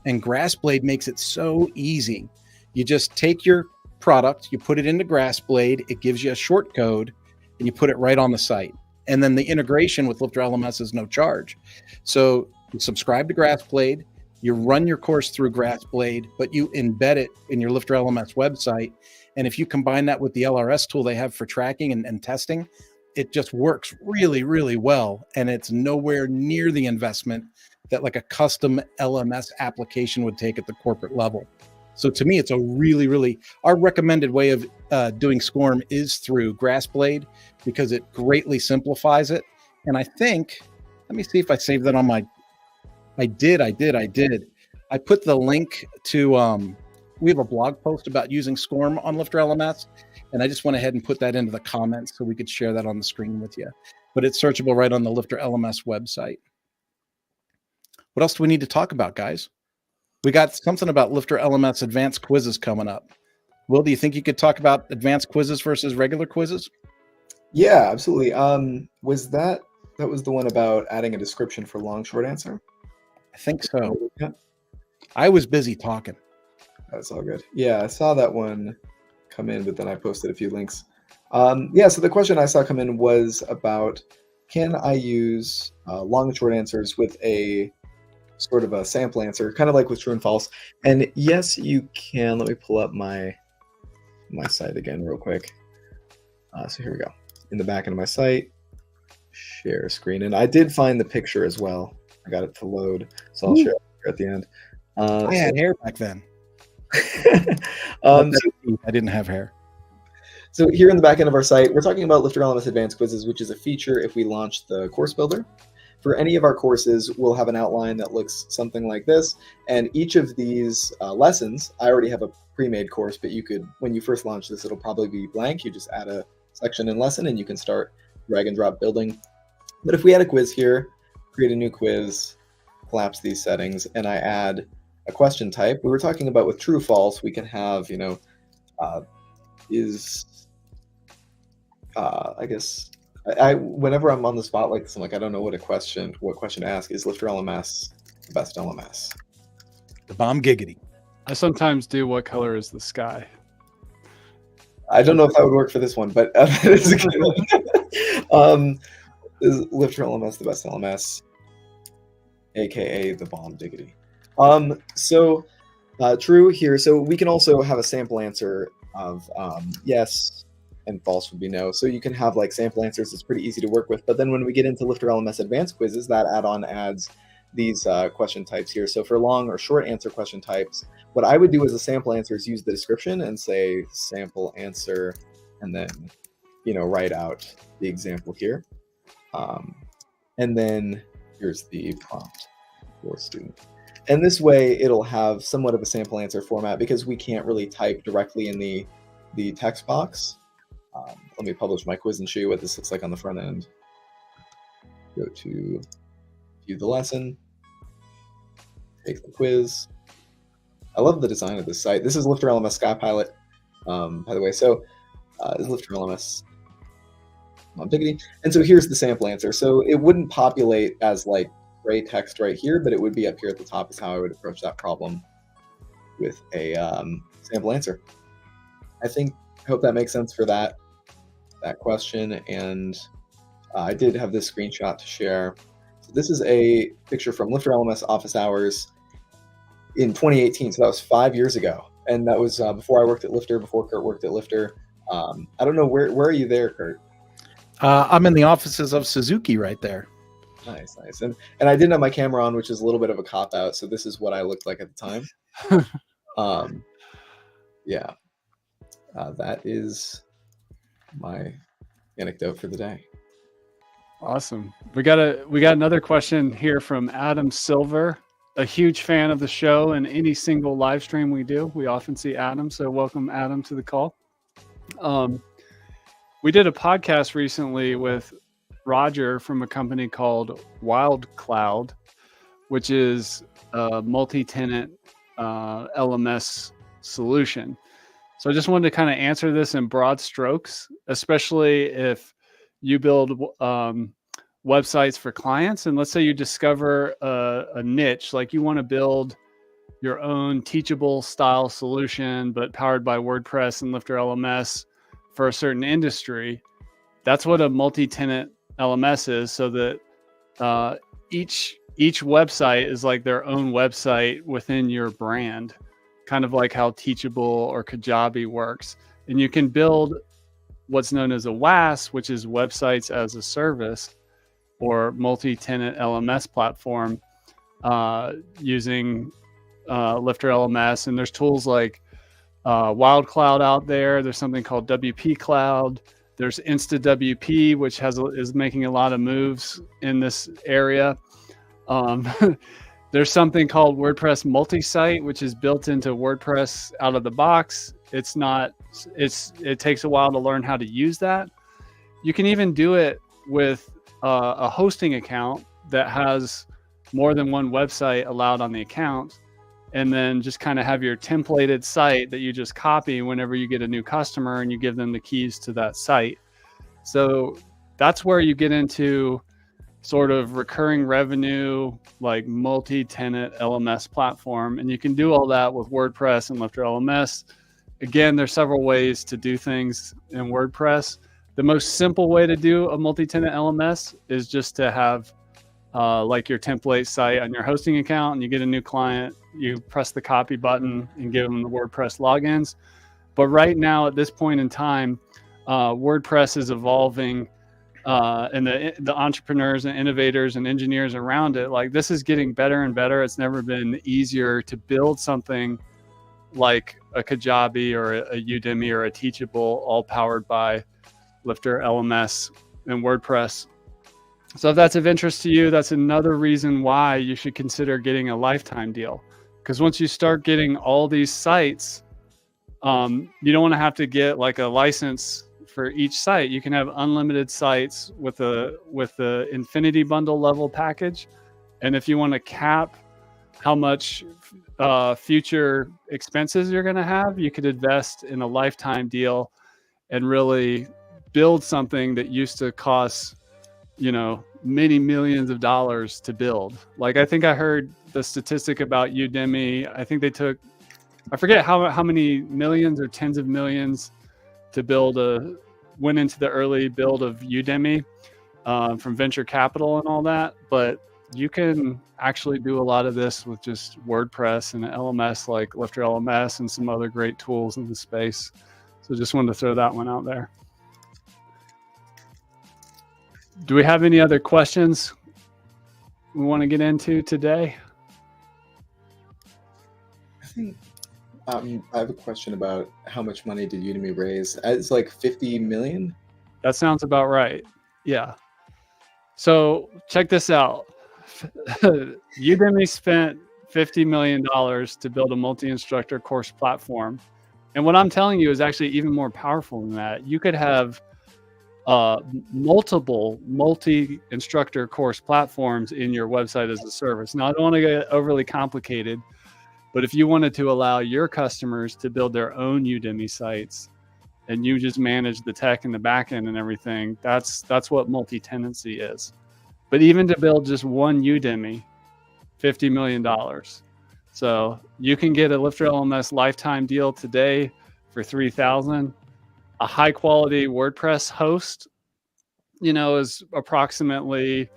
And GrassBlade makes it so easy. You just take your product, you put it into GrassBlade, it gives you a short code, and you put it right on the site. And then the integration with LifterLMS is no charge. So you subscribe to GrassBlade, you run your course through GrassBlade, but you embed it in your LifterLMS website. And if you combine that with the LRS tool they have for tracking and testing, it just works really, really well. And it's nowhere near the investment that like a custom LMS application would take at the corporate level. So to me, it's a really, really, our recommended way of doing SCORM is through GrassBlade because it greatly simplifies it. And I think, let me see if I saved that on my, I did. I put the link to, we have a blog post about using SCORM on LifterLMS, and I just went ahead and put that into the comments so we could share that on the screen with you. But it's searchable right on the LifterLMS website. What else do we need to talk about, guys? We got something about LifterLMS advanced quizzes coming up. Will, do you think you could talk about advanced quizzes versus regular quizzes? Yeah, absolutely. Was that was the one about adding a description for long short answer? I think so. Yeah. I was busy talking. That's all good. Yeah, I saw that one come in, but then I posted a few links. Yeah, so the question I saw come in was about, can I use long and short answers with a sort of a sample answer, kind of like with true and false? And yes, you can. Let me pull up my site again real quick. So here we go. In the back end of my site, share screen. And I did find the picture as well. I got it to load, so I'll share it at the end. I had hair back then. I didn't have hair. So here in the back end of our site, we're talking about LifterLMS Advanced Quizzes, which is a feature if we launch the course builder. For any of our courses, we'll have an outline that looks something like this. And each of these lessons, I already have a pre-made course, but you could, when you first launch this, it'll probably be blank. You just add a section and lesson, and you can start drag and drop building. But if we add a quiz here, create a new quiz, collapse these settings, and I add a question type. We were talking about with true false, we can have, you know, I guess I whenever I'm on the spot like this, I'm like, I don't know what question to ask. Is LifterLMS the best LMS? The bomb giggity. I sometimes do what color is the sky. I don't know if that would work for this one, but it's a good one. Is LifterLMS the best LMS? AKA the bomb diggity. So true here. So we can also have a sample answer of yes and false would be no. So you can have like sample answers. It's pretty easy to work with. But then when we get into LifterLMS Advanced Quizzes, that add-on adds these question types here. So for long or short answer question types, what I would do as a sample answer is use the description and say sample answer, and then, you know, write out the example here. And then here's the prompt for student. And this way it'll have somewhat of a sample answer format because we can't really type directly in the text box. Let me publish my quiz and show you what this looks like on the front end. Go to view the lesson, take the quiz. I love the design of this site. This is LifterLMS Skypilot, by the way. So this is LifterLMS Diggity. And so here's the sample answer. So it wouldn't populate as like gray text right here, but it would be up here at the top is how I would approach that problem with a sample answer. I hope that makes sense for that question. And I did have this screenshot to share. So this is a picture from LifterLMS office hours in 2018. So that was 5 years ago. And that was before I worked at Lifter, before Kurt worked at Lifter. I don't know, where are you there, Kurt? I'm in the offices of Suzuki right there. Nice. And I didn't have my camera on, which is a little bit of a cop-out. So this is what I looked like at the time. yeah, that is my anecdote for the day. Awesome. We got another question here from Adam Silver, a huge fan of the show and any single live stream we do. We often see Adam, so welcome Adam to the call. We did a podcast recently with Roger from a company called WildCloud, which is a multi-tenant LMS solution. So I just wanted to kind of answer this in broad strokes, especially if you build websites for clients. And let's say you discover a niche, like you want to build your own teachable style solution, but powered by WordPress and LifterLMS for a certain industry. That's what a multi-tenant LMS is, so that each website is like their own website within your brand, kind of like how Teachable or Kajabi works. And you can build what's known as a WAS, which is websites as a service, or multi-tenant LMS platform using LifterLMS. And there's tools like WildCloud out there. There's something called WP Cloud. There's InstaWP, which is making a lot of moves in this area. There's something called WordPress Multisite, which is built into WordPress out of the box. It takes a while to learn how to use that. You can even do it with a hosting account that has more than one website allowed on the account, and then just kind of have your templated site that you just copy whenever you get a new customer and you give them the keys to that site. So that's where you get into sort of recurring revenue, like multi-tenant LMS platform. And you can do all that with WordPress and LifterLMS. Again, there's several ways to do things in WordPress. The most simple way to do a multi-tenant LMS is just to have like your template site on your hosting account, and you get a new client, you press the copy button and give them the WordPress logins. But right now, at this point in time, WordPress is evolving, and the entrepreneurs and innovators and engineers around it, like, this is getting better and better. It's never been easier to build something like a Kajabi or a Udemy or a Teachable, all powered by LifterLMS and WordPress. So if that's of interest to you, that's another reason why you should consider getting a lifetime deal. Because once you start getting all these sites, you don't want to have to get like a license for each site. You can have unlimited sites with the Infinity Bundle level package. And if you want to cap how much future expenses you're going to have, you could invest in a lifetime deal and really build something that used to cost, many millions of dollars to build. Like, I think I heard the statistic about Udemy. I think they took, I forget how many millions or tens of millions to went into the early build of Udemy from venture capital and all that. But you can actually do a lot of this with just WordPress and an LMS like LifterLMS and some other great tools in the space. So just wanted to throw that one out there. Do we have any other questions we want to get into today? I think I have a question about how much money did Udemy raise? It's like 50 million? That sounds about right. Yeah. So check this out. Udemy spent $50 million to build a multi-instructor course platform. And what I'm telling you is actually even more powerful than that. You could have multiple multi-instructor course platforms in your website as a service. Now, I don't want to get overly complicated, but if you wanted to allow your customers to build their own Udemy sites and you just manage the tech and the backend and everything, that's what multi-tenancy is. But even to build just one Udemy, $50 million. So you can get a LifterLMS lifetime deal today for $3,000. A high quality WordPress host, is approximately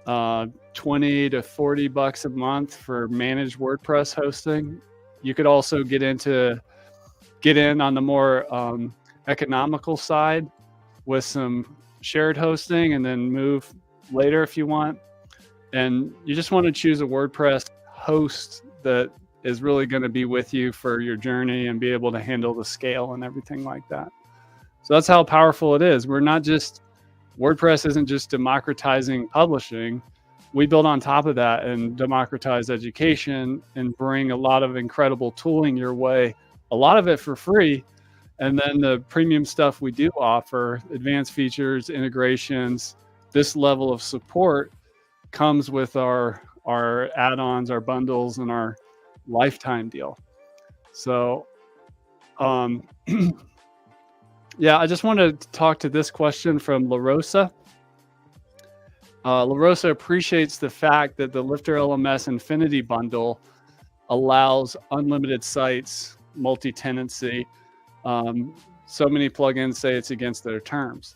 20 to 40 bucks a month for managed WordPress hosting. You could also get in on the more economical side with some shared hosting, and then move later if you want. And you just want to choose a WordPress host that is really going to be with you for your journey and be able to handle the scale and everything like that. So that's how powerful it is. WordPress isn't just democratizing publishing. We build on top of that and democratize education and bring a lot of incredible tooling your way, a lot of it for free. And then the premium stuff we do offer, advanced features, integrations, this level of support comes with our add-ons, our bundles, and our lifetime deal. So yeah, I just wanted to talk to this question from La Rosa. La Rosa appreciates the fact that the LifterLMS Infinity Bundle allows unlimited sites, multi-tenancy. So many plugins say it's against their terms.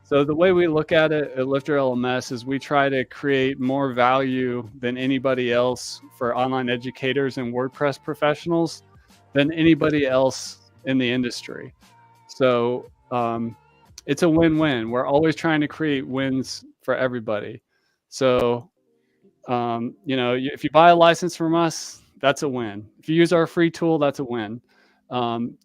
So the way we look at it at LifterLMS is we try to create more value than anybody else for online educators and WordPress professionals than anybody else in the industry. So it's a win-win. We're always trying to create wins for everybody. So, if you buy a license from us, that's a win. If you use our free tool, that's a win.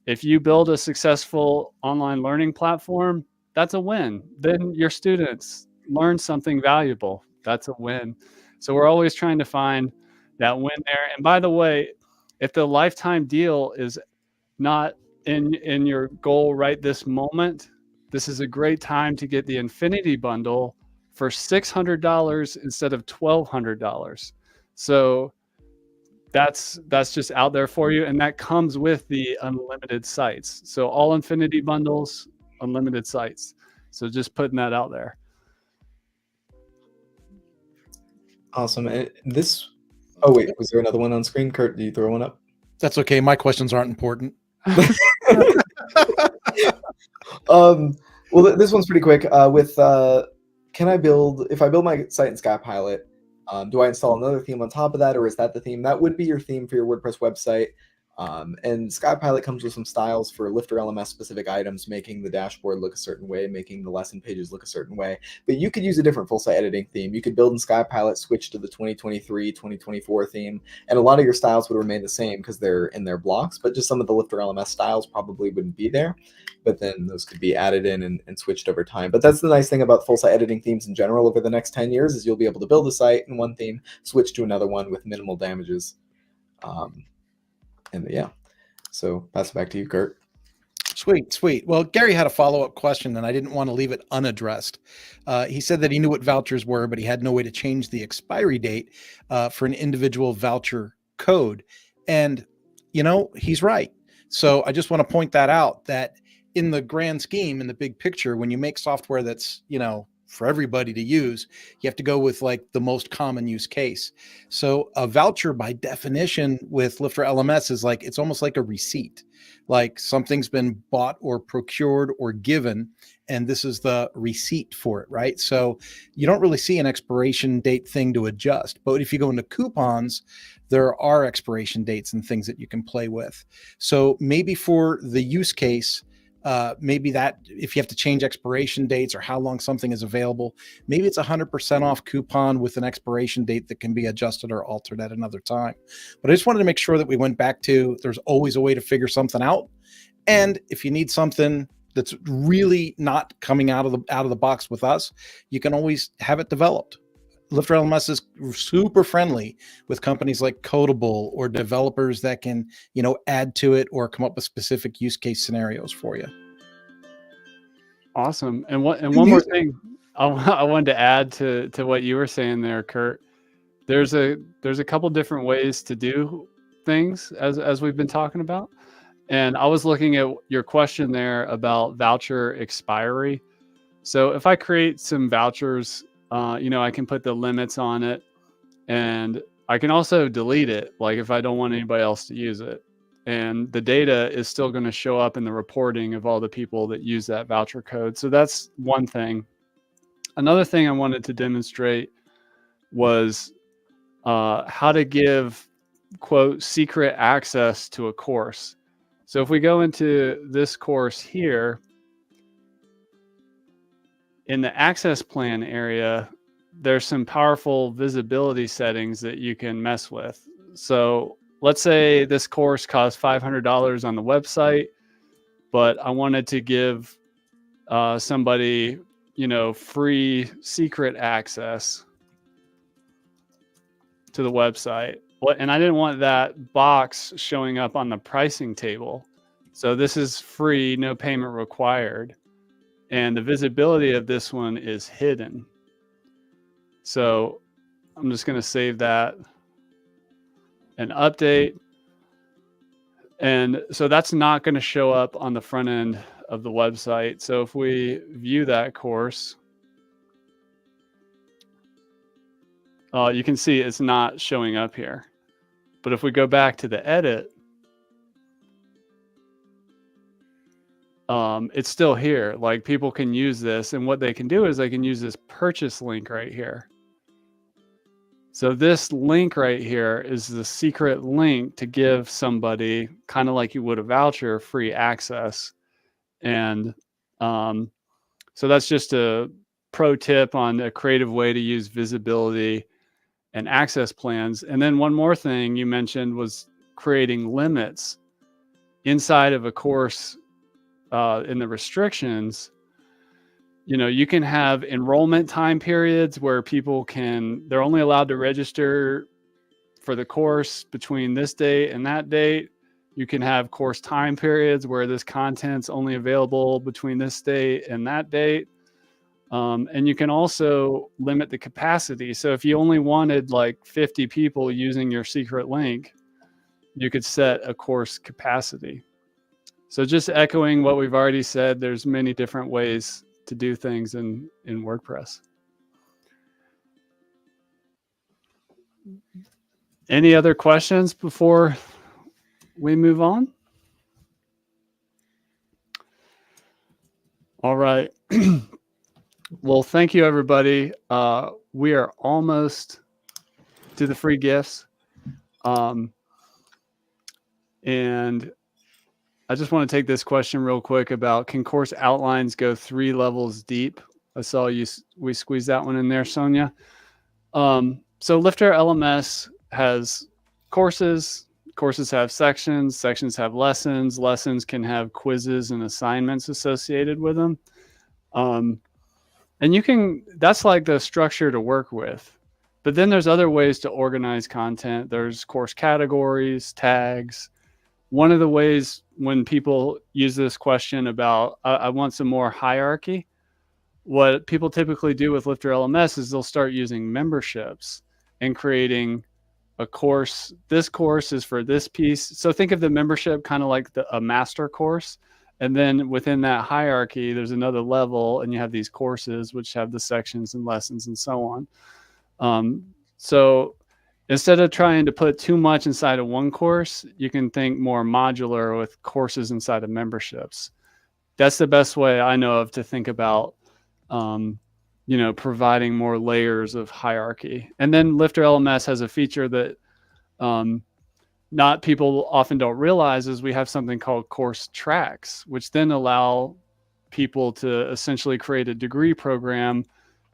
If you build a successful online learning platform, that's a win. Then your students learn something valuable. That's a win. So we're always trying to find that win there. And by the way, if the lifetime deal is not in your goal right this moment, this is a great time to get the Infinity Bundle for $600 instead of $1,200. So that's just out there for you, and that comes with the unlimited sites. So all Infinity Bundles, unlimited sites. So just putting that out there. Awesome. Oh wait, was there another one on screen? Kurt, do you throw one up? That's okay. My questions aren't important. Well, this one's pretty quick. If I build my site in SkyPilot, do I install another theme on top of that, or is that the theme? That would be your theme for your WordPress website. And SkyPilot comes with some styles for LifterLMS specific items, making the dashboard look a certain way, making the lesson pages look a certain way. But you could use a different full site editing theme. You could build in SkyPilot, switch to the 2023, 2024 theme, and a lot of your styles would remain the same because they're in their blocks, but just some of the LifterLMS styles probably wouldn't be there. But then those could be added in and switched over time. But that's the nice thing about full site editing themes in general over the next 10 years is you'll be able to build a site in one theme, switch to another one with minimal damages. And yeah, so pass it back to you, Kurt. Sweet. Well, Gary had a follow-up question, and I didn't want to leave it unaddressed. He said that he knew what vouchers were, but he had no way to change the expiry date for an individual voucher code. And, he's right. So I just want to point that out, that in the grand scheme, in the big picture, when you make software that's, for everybody to use, you have to go with like the most common use case. So a voucher by definition with LifterLMS is like, it's almost like a receipt, like something's been bought or procured or given, and this is the receipt for it, right? So you don't really see an expiration date thing to adjust. But if you go into coupons, there are expiration dates and things that you can play with. So maybe for the use case, maybe that if you have to change expiration dates or how long something is available, maybe it's 100% off coupon with an expiration date that can be adjusted or altered at another time. But I just wanted to make sure that we went back to, there's always a way to figure something out. And if you need something that's really not coming out of the box with us, you can always have it developed. LifterLMS is super friendly with companies like Codable or developers that can, add to it or come up with specific use case scenarios for you. Awesome. And one more thing I wanted to add to what you were saying there, Kurt. There's a couple different ways to do things as we've been talking about. And I was looking at your question there about voucher expiry. So if I create some vouchers, I can put the limits on it, and I can also delete it, like if I don't want anybody else to use it. And the data is still going to show up in the reporting of all the people that use that voucher code. So that's one thing. Another thing I wanted to demonstrate was how to give, quote, secret access to a course. So if we go into this course here, in the access plan area, there's some powerful visibility settings that you can mess with. So let's say this course costs $500 on the website, but I wanted to give somebody, free secret access to the website. And I didn't want that box showing up on the pricing table. So this is free, no payment required. And the visibility of this one is hidden. So I'm just going to save that and update. And so that's not going to show up on the front end of the website. So if we view that course, you can see it's not showing up here. But if we go back to the edit, it's still here. Like, people can use this, and what they can do is they can use this purchase link right here. So this link right here is the secret link to give somebody, kind of like you would a voucher, free access. And so that's just a pro tip on a creative way to use visibility and access plans. And then one more thing you mentioned was creating limits inside of a course in the restrictions. You can have enrollment time periods where they're only allowed to register for the course between this date and that date. You can have course time periods where this content's only available between this date and that date. And you can also limit the capacity. So if you only wanted like 50 people using your secret link, you could set a course capacity. So just echoing what we've already said, there's many different ways to do things in WordPress. Any other questions before we move on? All right. Well, thank you, everybody. We are almost to the free gifts. And I just want to take this question real quick about, can course outlines go 3 levels deep? I saw we squeezed that one in there, Sonia. So LifterLMS has courses. Courses have sections. Sections have lessons. Lessons can have quizzes and assignments associated with them. And that's like the structure to work with. But then there's other ways to organize content. There's course categories, tags. One of the ways when people use this question about, I want some more hierarchy, what people typically do with LifterLMS is they'll start using memberships and creating a course. This course is for this piece. So think of the membership kind of like a master course. And then within that hierarchy, there's another level, and you have these courses which have the sections and lessons and so on. So instead of trying to put too much inside of one course, you can think more modular with courses inside of memberships. That's the best way I know of to think about, providing more layers of hierarchy. And then LifterLMS has a feature that not people often don't realize is we have something called course tracks, which then allow people to essentially create a degree program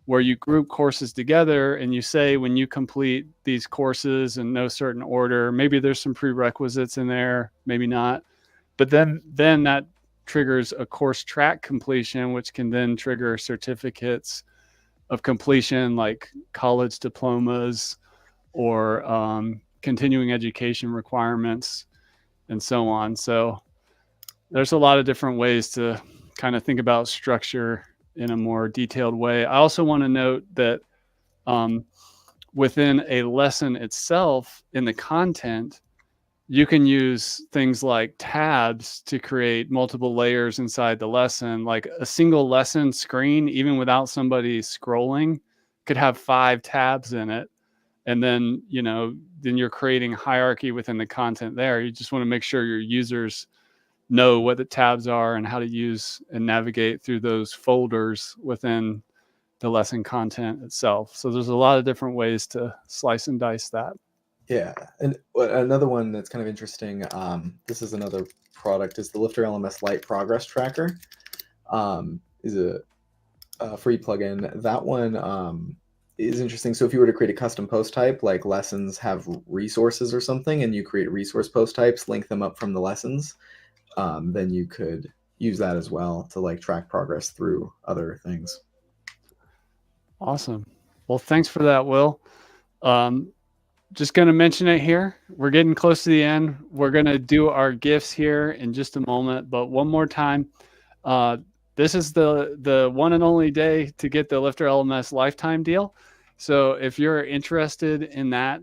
where you group courses together, and you say, when you complete these courses in no certain order, maybe there's some prerequisites in there, maybe not, but then that triggers a course track completion, which can then trigger certificates of completion like college diplomas or continuing education requirements and so on. So there's a lot of different ways to kind of think about structure in a more detailed way. I also want to note that within a lesson itself, in the content, you can use things like tabs to create multiple layers inside the lesson. Like a single lesson screen, even without somebody scrolling, could have 5 tabs in it. And then, then you're creating hierarchy within the content there. You just want to make sure your users know what the tabs are and how to use and navigate through those folders within the lesson content itself. So there's a lot of different ways to slice and dice that. Yeah, and another one that's kind of interesting, this is another product, is the LifterLMS Lite Progress Tracker. Is a free plugin. That one is interesting. So if you were to create a custom post type, like lessons have resources or something, and you create resource post types, link them up from the lessons, then you could use that as well to like track progress through other things. Awesome. Well, thanks for that, Will. Just going to mention it here. We're getting close to the end. We're going to do our gifts here in just a moment, but one more time, this is the one and only day to get the LifterLMS lifetime deal. So if you're interested in that,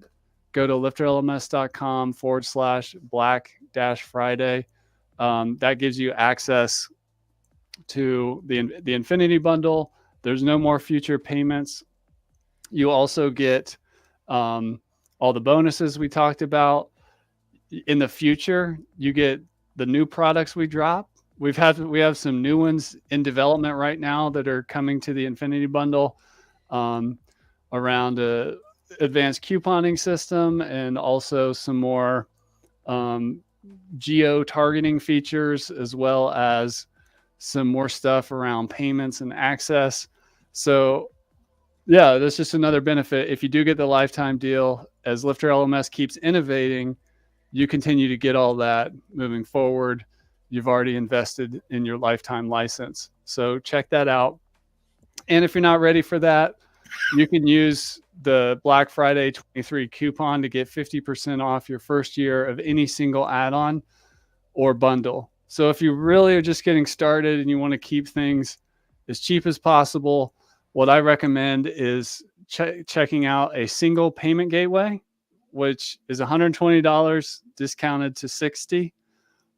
go to lifterlms.com/black-friday. That gives you access to the Infinity Bundle. There's no more future payments. You also get all the bonuses we talked about. In the future, you get the new products we drop. We have some new ones in development right now that are coming to the Infinity Bundle, around a advanced couponing system, and also some more geo targeting features, as well as some more stuff around payments and access. So yeah, that's just another benefit. If you do get the lifetime deal, as LifterLMS keeps innovating, you continue to get all that moving forward. You've already invested in your lifetime license. So check that out. And if you're not ready for that, you can use the Black Friday 23 coupon to get 50% off your first year of any single add-on or bundle. So if you really are just getting started and you want to keep things as cheap as possible, what I recommend is checking out a single payment gateway, which is $120 discounted to $60,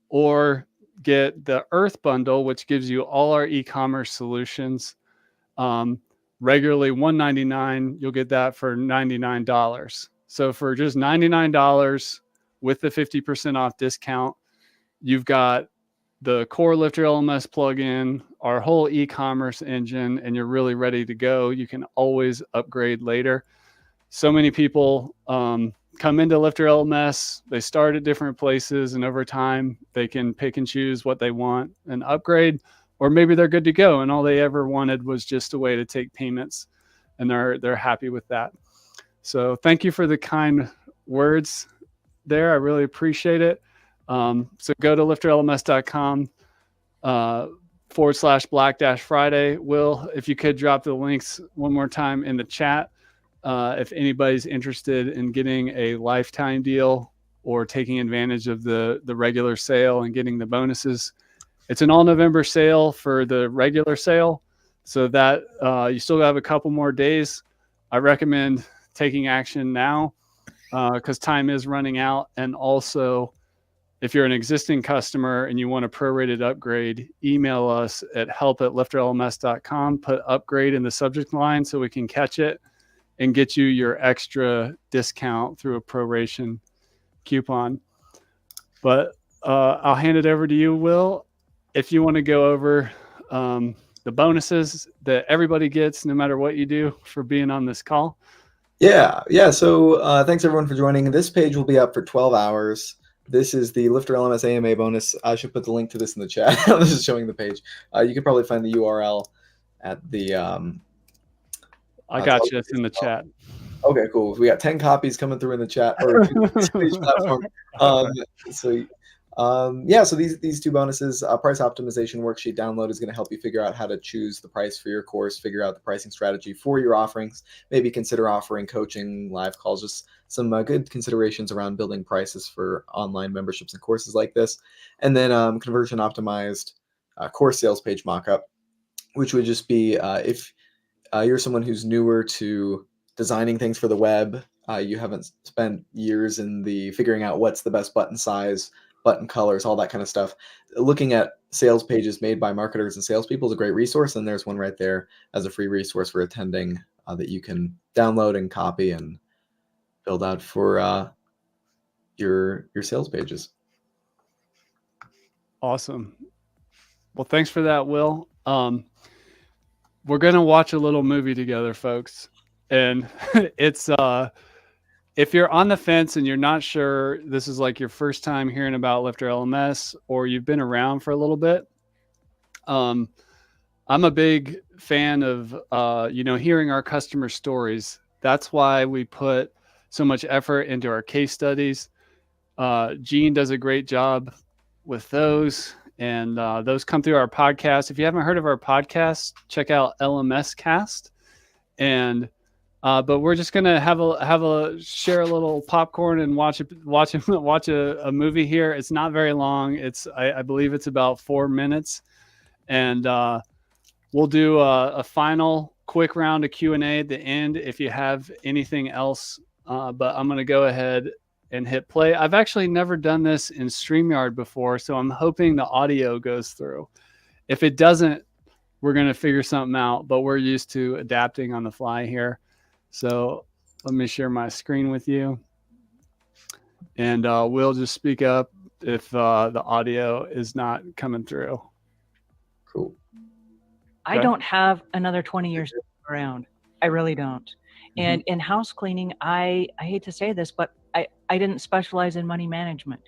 or get the Earth bundle, which gives you all our e-commerce solutions. Regularly $199, you'll get that for $99. So for just $99 with the 50% off discount, you've got the core LifterLMS plugin, our whole e-commerce engine, and you're really ready to go. You can always upgrade later. So many people come into LifterLMS, they start at different places, and over time they can pick and choose what they want and upgrade, or maybe they're good to go and all they ever wanted was just a way to take payments, and they're happy with that. So thank you for the kind words there. I really appreciate it. So go to lifterlms.com /Black-Friday. Will, if you could drop the links one more time in the chat, if anybody's interested in getting a lifetime deal or taking advantage of the regular sale and getting the bonuses. It's an all November sale for the regular sale, so that you still have a couple more days. I recommend taking action now because time is running out. And also, if you're an existing customer and you want a prorated upgrade, email us at help@lifterlms.com. Put upgrade in the subject line so we can catch it and get you your extra discount through a proration coupon. But I'll hand it over to you, Will, if you want to go over the bonuses that everybody gets no matter what you do for being on this call. Yeah. So thanks everyone for joining. This page will be up for 12 hours. This is the LifterLMS AMA bonus. I should put the link to this in the chat. This is showing the page. You can probably find the URL at the... I got you. It's in the chat. Okay, cool. We got 10 copies coming through in the chat or each platform. So these two bonuses, price optimization worksheet download is going to help you figure out how to choose the price for your course, figure out the pricing strategy for your offerings, maybe consider offering coaching, live calls, just some good considerations around building prices for online memberships and courses like this. And then conversion optimized course sales page mockup, which would just be if you're someone who's newer to designing things for the web, you haven't spent years in the figuring out what's the best button size, button colors, all that kind of stuff. Looking at sales pages made by marketers and salespeople is a great resource, and there's one right there as a free resource for attending that you can download and copy and build out for your sales pages. Awesome. Well, thanks for that, Will. We're going to watch a little movie together, folks. And it's, if you're on the fence and you're not sure, this is like your first time hearing about LifterLMS, or you've been around for a little bit, I'm I'm a big fan of, hearing our customer stories. That's why we put so much effort into our case studies. Gene does a great job with those, and those come through our podcast. If you haven't heard of our podcast, check out LMS Cast. And but we're just gonna share a little popcorn and watch a movie here. It's not very long. I believe it's about 4 minutes, and we'll do a final quick round of Q&A at the end if you have anything else. But I'm gonna go ahead and hit play. I've actually never done this in StreamYard before, so I'm hoping the audio goes through. If it doesn't, we're going to figure something out, but we're used to adapting on the fly here. So let me share my screen with you. And we'll just speak up if the audio is not coming through. Cool. I don't have another 20 years around. I really don't. And in house cleaning, I hate to say this, but I didn't specialize in money management.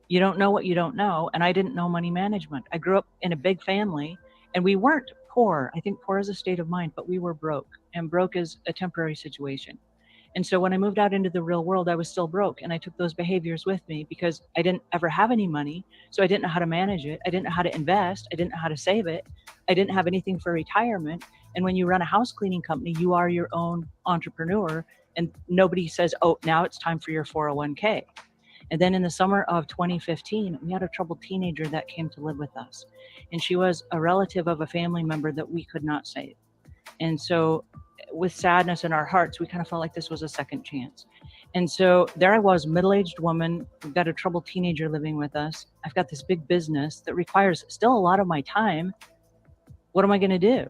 You don't know what you don't know. And I didn't know money management. I grew up in a big family, and we weren't poor. I think poor is a state of mind, but we were broke, and broke is a temporary situation. And so when I moved out into the real world, I was still broke, and I took those behaviors with me because I didn't ever have any money. So I didn't know how to manage it. I didn't know how to invest. I didn't know how to save it. I didn't have anything for retirement. And when you run a house cleaning company, you are your own entrepreneur, and nobody says, oh, now it's time for your 401k. And then in the summer of 2015, we had a troubled teenager that came to live with us. And she was a relative of a family member that we could not save. And so with sadness in our hearts, we kind of felt like this was a second chance. And so there I was, middle-aged woman. We've got a troubled teenager living with us. I've got this big business that requires still a lot of my time. What am I going to do?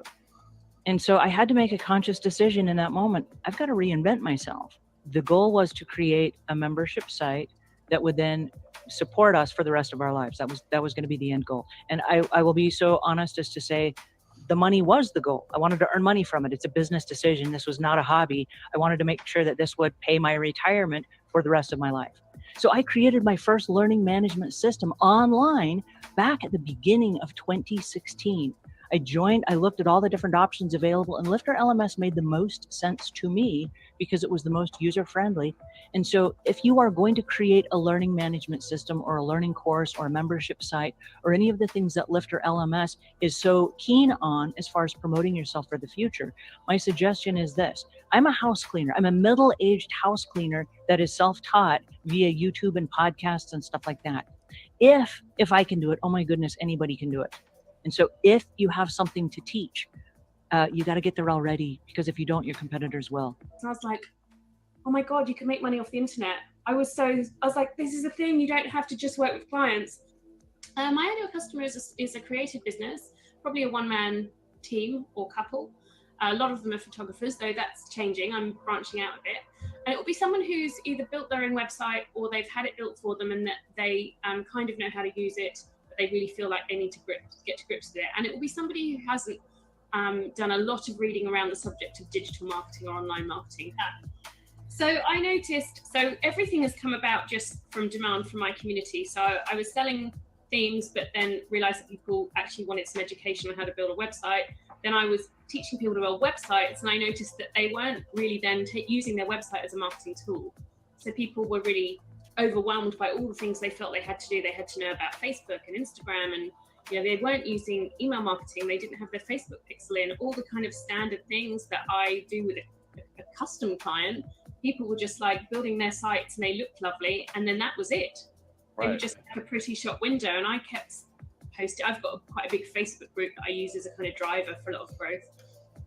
And so I had to make a conscious decision in that moment. I've got to reinvent myself. The goal was to create a membership site that would then support us for the rest of our lives. That was going to be the end goal. And I will be so honest as to say, the money was the goal. I wanted to earn money from it. It's a business decision. This was not a hobby. I wanted to make sure that this would pay my retirement for the rest of my life. So I created my first learning management system online back at the beginning of 2016. I looked at all the different options available, and LifterLMS made the most sense to me because it was the most user-friendly. And so if you are going to create a learning management system or a learning course or a membership site or any of the things that LifterLMS is so keen on as far as promoting yourself for the future, my suggestion is this. I'm a house cleaner. I'm a middle-aged house cleaner that is self-taught via YouTube and podcasts and stuff like that. If I can do it, oh my goodness, anybody can do it. And so if you have something to teach, you got to get there already, because if you don't, your competitors will. So I was like, oh my God, you can make money off the internet. I was like, this is a thing. You don't have to just work with clients. My ideal customer is a creative business, probably a one-man team or couple. A lot of them are photographers, though that's changing. I'm branching out a bit. And it will be someone who's either built their own website or they've had it built for them and that they kind of know how to use it. They really feel like they need to get to grips with it. And it will be somebody who hasn't done a lot of reading around the subject of digital marketing or online marketing. So I noticed, everything has come about just from demand from my community. So I was selling themes, but then realized that people actually wanted some education on how to build a website. Then I was teaching people to build websites, and I noticed that they weren't really then using their website as a marketing tool. So people were really overwhelmed by all the things they felt they had to do. They had to know about Facebook and Instagram, and they weren't using email marketing. They didn't have their Facebook pixel in, all the kind of standard things that I do with a custom client. People were just like building their sites and they looked lovely, and then that was it. Right. They were just like a pretty shop window, and I kept posting. I've got quite a big Facebook group that I use as a kind of driver for a lot of growth,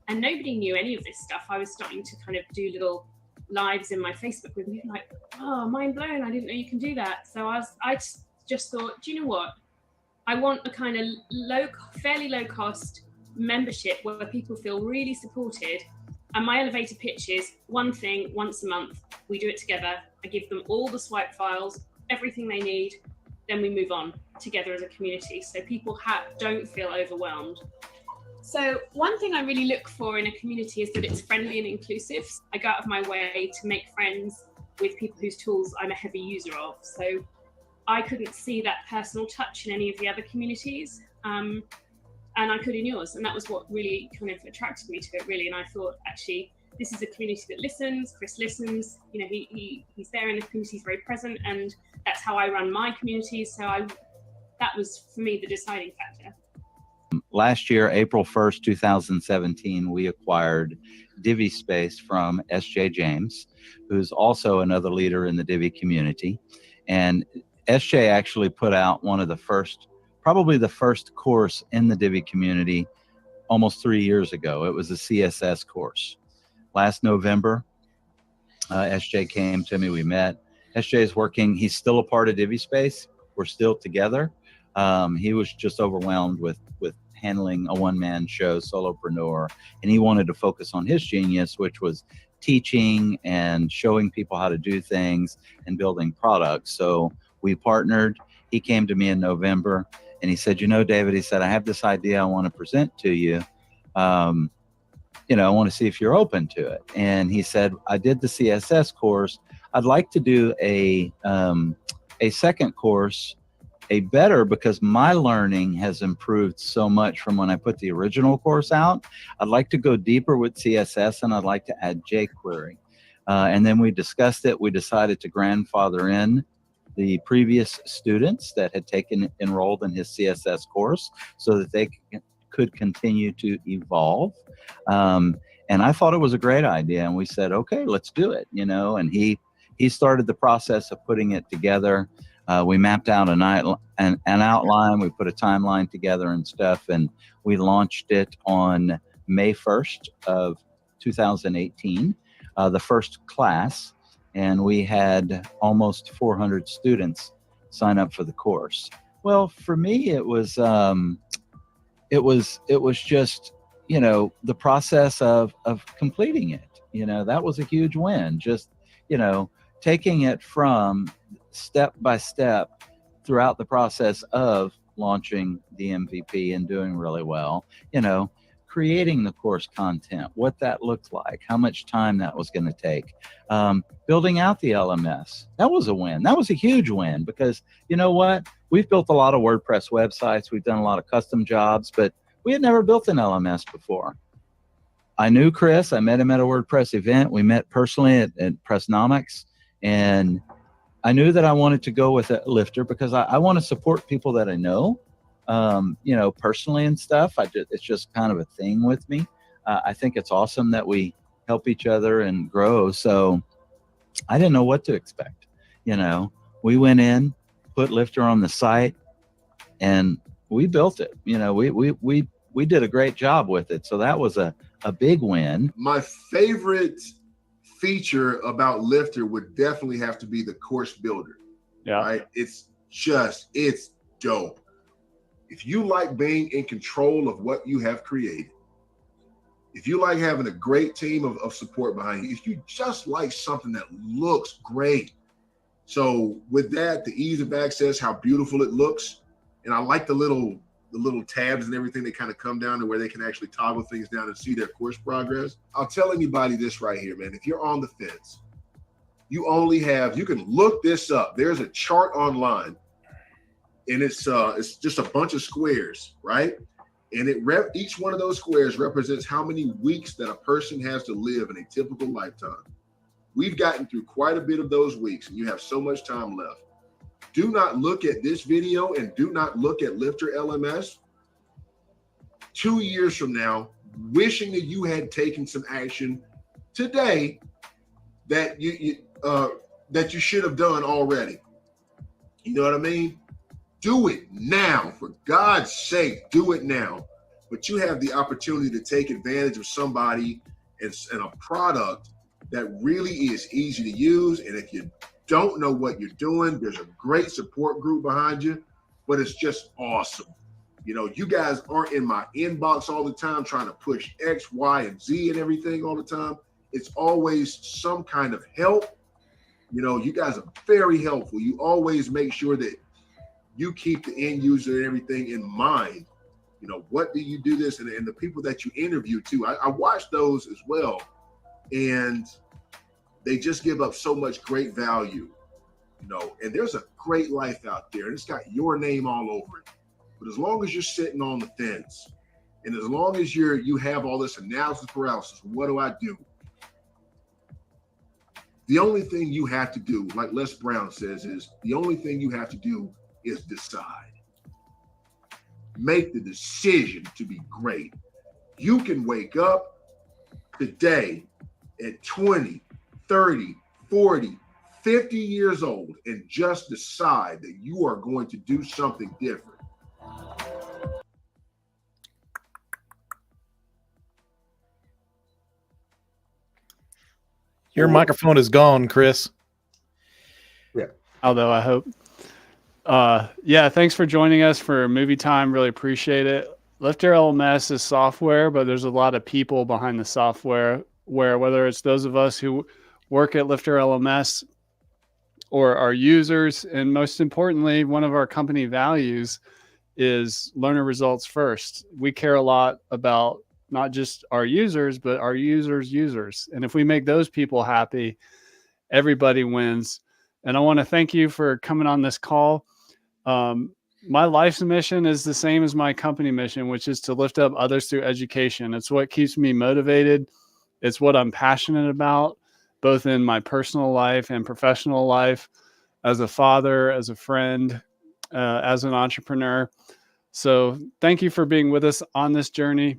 and nobody knew any of this stuff. I was starting to kind of do little lives in my Facebook group, and people were like, oh, mind blown, I didn't know you can do that. So I just thought, do you know what? I want a kind of fairly low cost membership where people feel really supported. And my elevator pitch is one thing once a month. We do it together. I give them all the swipe files, everything they need. Then we move on together as a community. So people don't feel overwhelmed. So one thing I really look for in a community is that it's friendly and inclusive. I go out of my way to make friends with people whose tools I'm a heavy user of. So I couldn't see that personal touch in any of the other communities. And and I could in yours. And that was what really kind of attracted me to it, really. And I thought, actually, this is a community that listens. Chris listens. You know, he's there in the community, he's very present, and that's how I run my community. So that was for me the deciding factor. Last year, April 1st, 2017, we acquired Divi Space from S.J. James, who's also another leader in the Divi community. And S.J. actually put out one of the first, probably the first course in the Divi community almost 3 years ago. It was a CSS course. Last November, S.J. came to me, we met. S.J. is working, he's still a part of Divi Space. We're still together. He was just overwhelmed with handling a one-man show, solopreneur, and he wanted to focus on his genius, which was teaching and showing people how to do things and building products. So we partnered. He came to me in November and he said, you know, David, he said, I have this idea I want to present to you. You know, I want to see if you're open to it. And he said, I did the CSS course. I'd like to do a second course, a better, because my learning has improved so much from when I put the original course out. I'd like to go deeper with CSS, and I'd like to add jQuery. And then we discussed it. We decided to grandfather in the previous students that had enrolled in his CSS course so that they could continue to evolve. And I thought it was a great idea. And we said, okay, let's do it, you know, and he started the process of putting it together. We mapped out an outline, we put a timeline together and stuff, and we launched it on May 1st of 2018, the first class, and we had almost 400 students sign up for the course. Well, for me, it was just, you know, the process of completing it. You know, that was a huge win. Just, you know, taking it from step by step throughout the process of launching the MVP and doing really well, you know, creating the course content, what that looked like, how much time that was going to take, building out the LMS. That was a win. That was a huge win because, you know what, we've built a lot of WordPress websites. We've done a lot of custom jobs, but we had never built an LMS before. I knew Chris. I met him at a WordPress event. We met personally at Pressnomics, and I knew that I wanted to go with a Lifter because I want to support people that I know, you know, personally and stuff. It's just kind of a thing with me. I think it's awesome that we help each other and grow. So I didn't know what to expect. You know, we went in, put Lifter on the site, and we built it. You know, we did a great job with it. So that was a big win. My favorite feature about Lifter would definitely have to be the course builder. Yeah. Right? It's dope. If you like being in control of what you have created, if you like having a great team of support behind you, if you just like something that looks great. So with that, the ease of access, how beautiful it looks. And I like the little tabs and everything that kind of come down to where they can actually toggle things down and see their course progress. I'll tell anybody this right here, man. If you're on the fence, you can look this up. There's a chart online, and it's just a bunch of squares, right? And each one of those squares represents how many weeks that a person has to live in a typical lifetime. We've gotten through quite a bit of those weeks, and you have so much time left. Do not look at this video and do not look at LifterLMS 2 years from now, wishing that you had taken some action today that you should have done already. You know what I mean? Do it now. For God's sake, do it now. But you have the opportunity to take advantage of somebody and a product that really is easy to use. And if you don't know what you're doing, there's a great support group behind you, but it's just awesome. You know, you guys aren't in my inbox all the time trying to push X, Y, and Z and everything all the time. It's always some kind of help. You know, you guys are very helpful. You always make sure that you keep the end user and everything in mind. You know, what do you do this? And the people that you interview too. I watch those as well. And they just give up so much great value, you know, and there's a great life out there and it's got your name all over it. But as long as you're sitting on the fence, And as long as you have all this analysis paralysis, what do I do? The only thing you have to do, like Les Brown says, is the only thing you have to do is decide. Make the decision to be great. You can wake up today at 20, 30, 40, 50 years old and just decide that you are going to do something different. Your microphone is gone, Chris. Yeah. Although I hope. Yeah, thanks for joining us for Movie Time. Really appreciate it. LifterLMS is software, but there's a lot of people behind the software, where whether it's those of us who work at LifterLMS or our users, and most importantly, one of our company values is learner results first. We care a lot about not just our users, but our users. And if we make those people happy, everybody wins. And I want to thank you for coming on this call. My life's mission is the same as my company mission, which is to lift up others through education. It's what keeps me motivated. It's what I'm passionate about, both in my personal life and professional life, as a father, as a friend, as an entrepreneur. So thank you for being with us on this journey.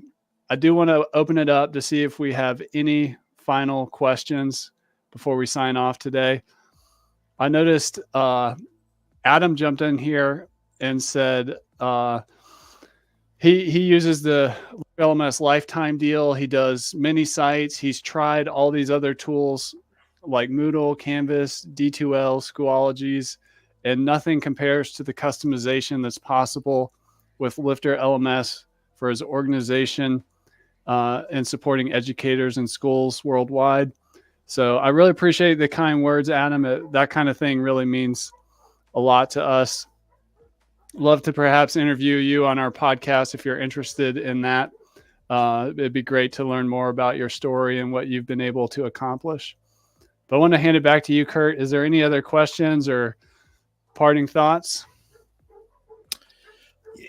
I do want to open it up to see if we have any final questions before we sign off today. I noticed Adam jumped in here and said he uses the LMS lifetime deal. He does many sites. He's tried all these other tools like Moodle, Canvas, D2L, Schoologies, and nothing compares to the customization that's possible with LifterLMS for his organization and supporting educators in schools worldwide. So I really appreciate the kind words, Adam. That kind of thing really means a lot to us. Love to perhaps interview you on our podcast if you're interested in that. It'd be great to learn more about your story and what you've been able to accomplish. But I want to hand it back to you, Kurt. Is there any other questions or parting thoughts?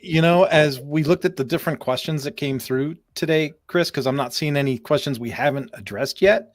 You know, as we looked at the different questions that came through today, Chris, because I'm not seeing any questions we haven't addressed yet.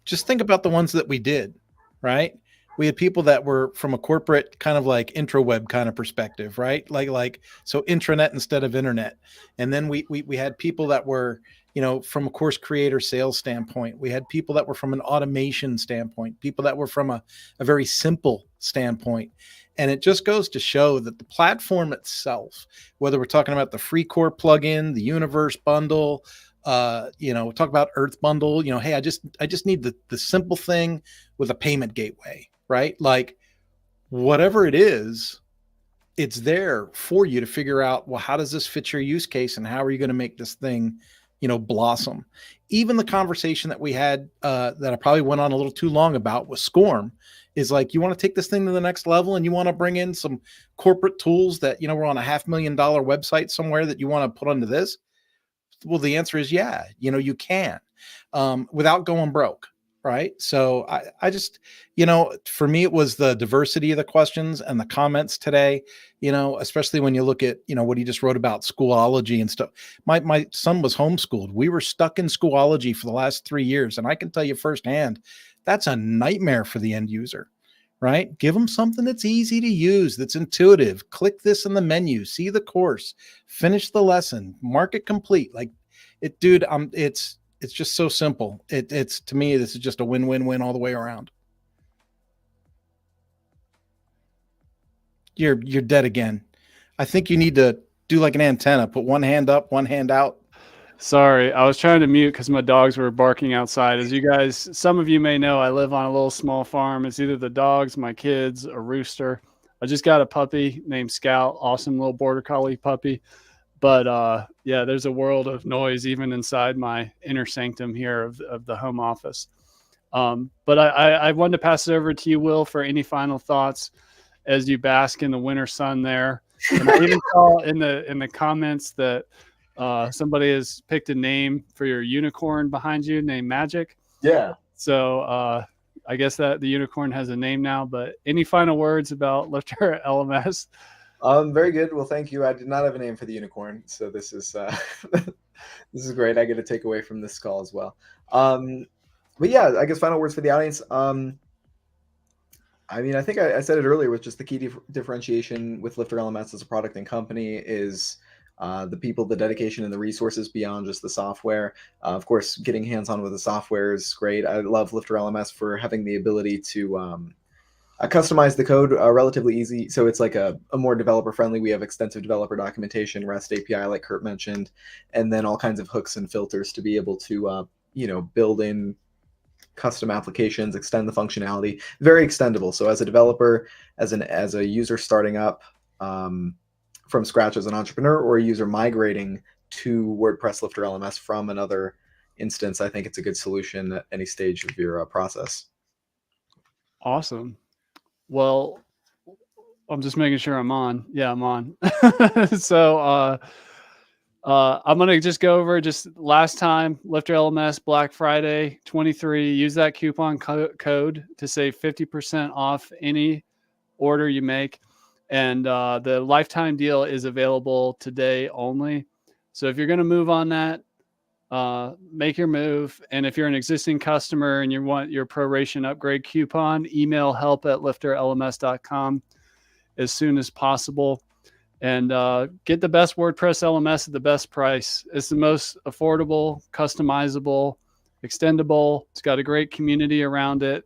Just think about the ones that we did, right? We had people that were from a corporate kind of like intraweb kind of perspective, right? Like so intranet instead of internet. And then we had people that were, you know, from a course creator sales standpoint. We had people that were from an automation standpoint, people that were from a very simple standpoint. And it just goes to show that the platform itself, whether we're talking about the free core plugin, the universe bundle, talk about Earth bundle, hey, I just need the simple thing with a payment gateway, right? Like whatever it is, it's there for you to figure out, well, how does this fit your use case and how are you going to make this thing, blossom? Even the conversation that we had that I probably went on a little too long about with SCORM is like, you want to take this thing to the next level and you want to bring in some corporate tools that, we're on a $500,000 website somewhere that you want to put onto this. Well, the answer is, yeah, you can, without going broke. Right. So I just, for me, it was the diversity of the questions and the comments today, especially when you look at, what he just wrote about Schoology and stuff. My son was homeschooled. We were stuck in Schoology for the last 3 years. And I can tell you firsthand, that's a nightmare for the end user, right? Give them something that's easy to use, that's intuitive. Click this in the menu, see the course, finish the lesson, mark it complete. Like it, dude, it's just so simple. It's to me, this is just a win-win-win all the way around. You're dead again. I think you need to do like an antenna, put one hand up, one hand out. Sorry, I was trying to mute because my dogs were barking outside. As you guys, some of you may know, I live on a little small farm. It's either the dogs, my kids, a rooster. I just got a puppy named Scout, awesome little border collie puppy. But yeah, there's a world of noise even inside my inner sanctum here of the home office. But I wanted to pass it over to you, Will, for any final thoughts as you bask in the winter sun there. And I even saw in the comments that somebody has picked a name for your unicorn behind you named Magic. Yeah. So I guess that the unicorn has a name now. But any final words about LifterLMS? Very good. Well, thank you. I did not have a name for the unicorn, so this is this is great. I get a takeaway from this call as well. But yeah, I guess final words for the audience. I mean, I think I said it earlier with just the key differentiation with LifterLMS as a product and company is the people, the dedication, and the resources beyond just the software. Of course, getting hands-on with the software is great. I love LifterLMS for having the ability to customize the code relatively easy. So it's like a more developer friendly. We have extensive developer documentation, REST API, like Kurt mentioned, and then all kinds of hooks and filters to be able to, build in custom applications, extend the functionality, very extendable. So as a developer, as a user starting up from scratch as an entrepreneur, or a user migrating to WordPress LifterLMS from another instance, I think it's a good solution at any stage of your process. Awesome. Well, I'm just making sure I'm on. Yeah, I'm on. So I'm going to just go over just last time, LifterLMS Black Friday 23. Use that coupon code to save 50% off any order you make. And the lifetime deal is available today only. So if you're going to move on that, make your move. And if you're an existing customer and you want your proration upgrade coupon, email help@lifterlms.com as soon as possible. And get the best WordPress LMS at the best price. It's the most affordable, customizable, extendable. It's got a great community around it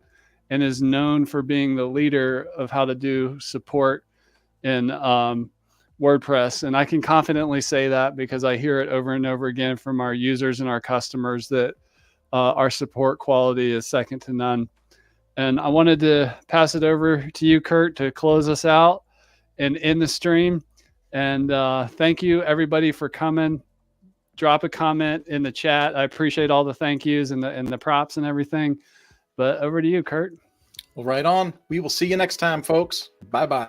and is known for being the leader of how to do support in WordPress. And I can confidently say that because I hear it over and over again from our users and our customers that our support quality is second to none. And I wanted to pass it over to you, Kurt, to close us out and end the stream. And thank you, everybody, for coming. Drop a comment in the chat. I appreciate all the thank yous and the props and everything. But over to you, Kurt. Well, right on. We will see you next time, folks. Bye-bye.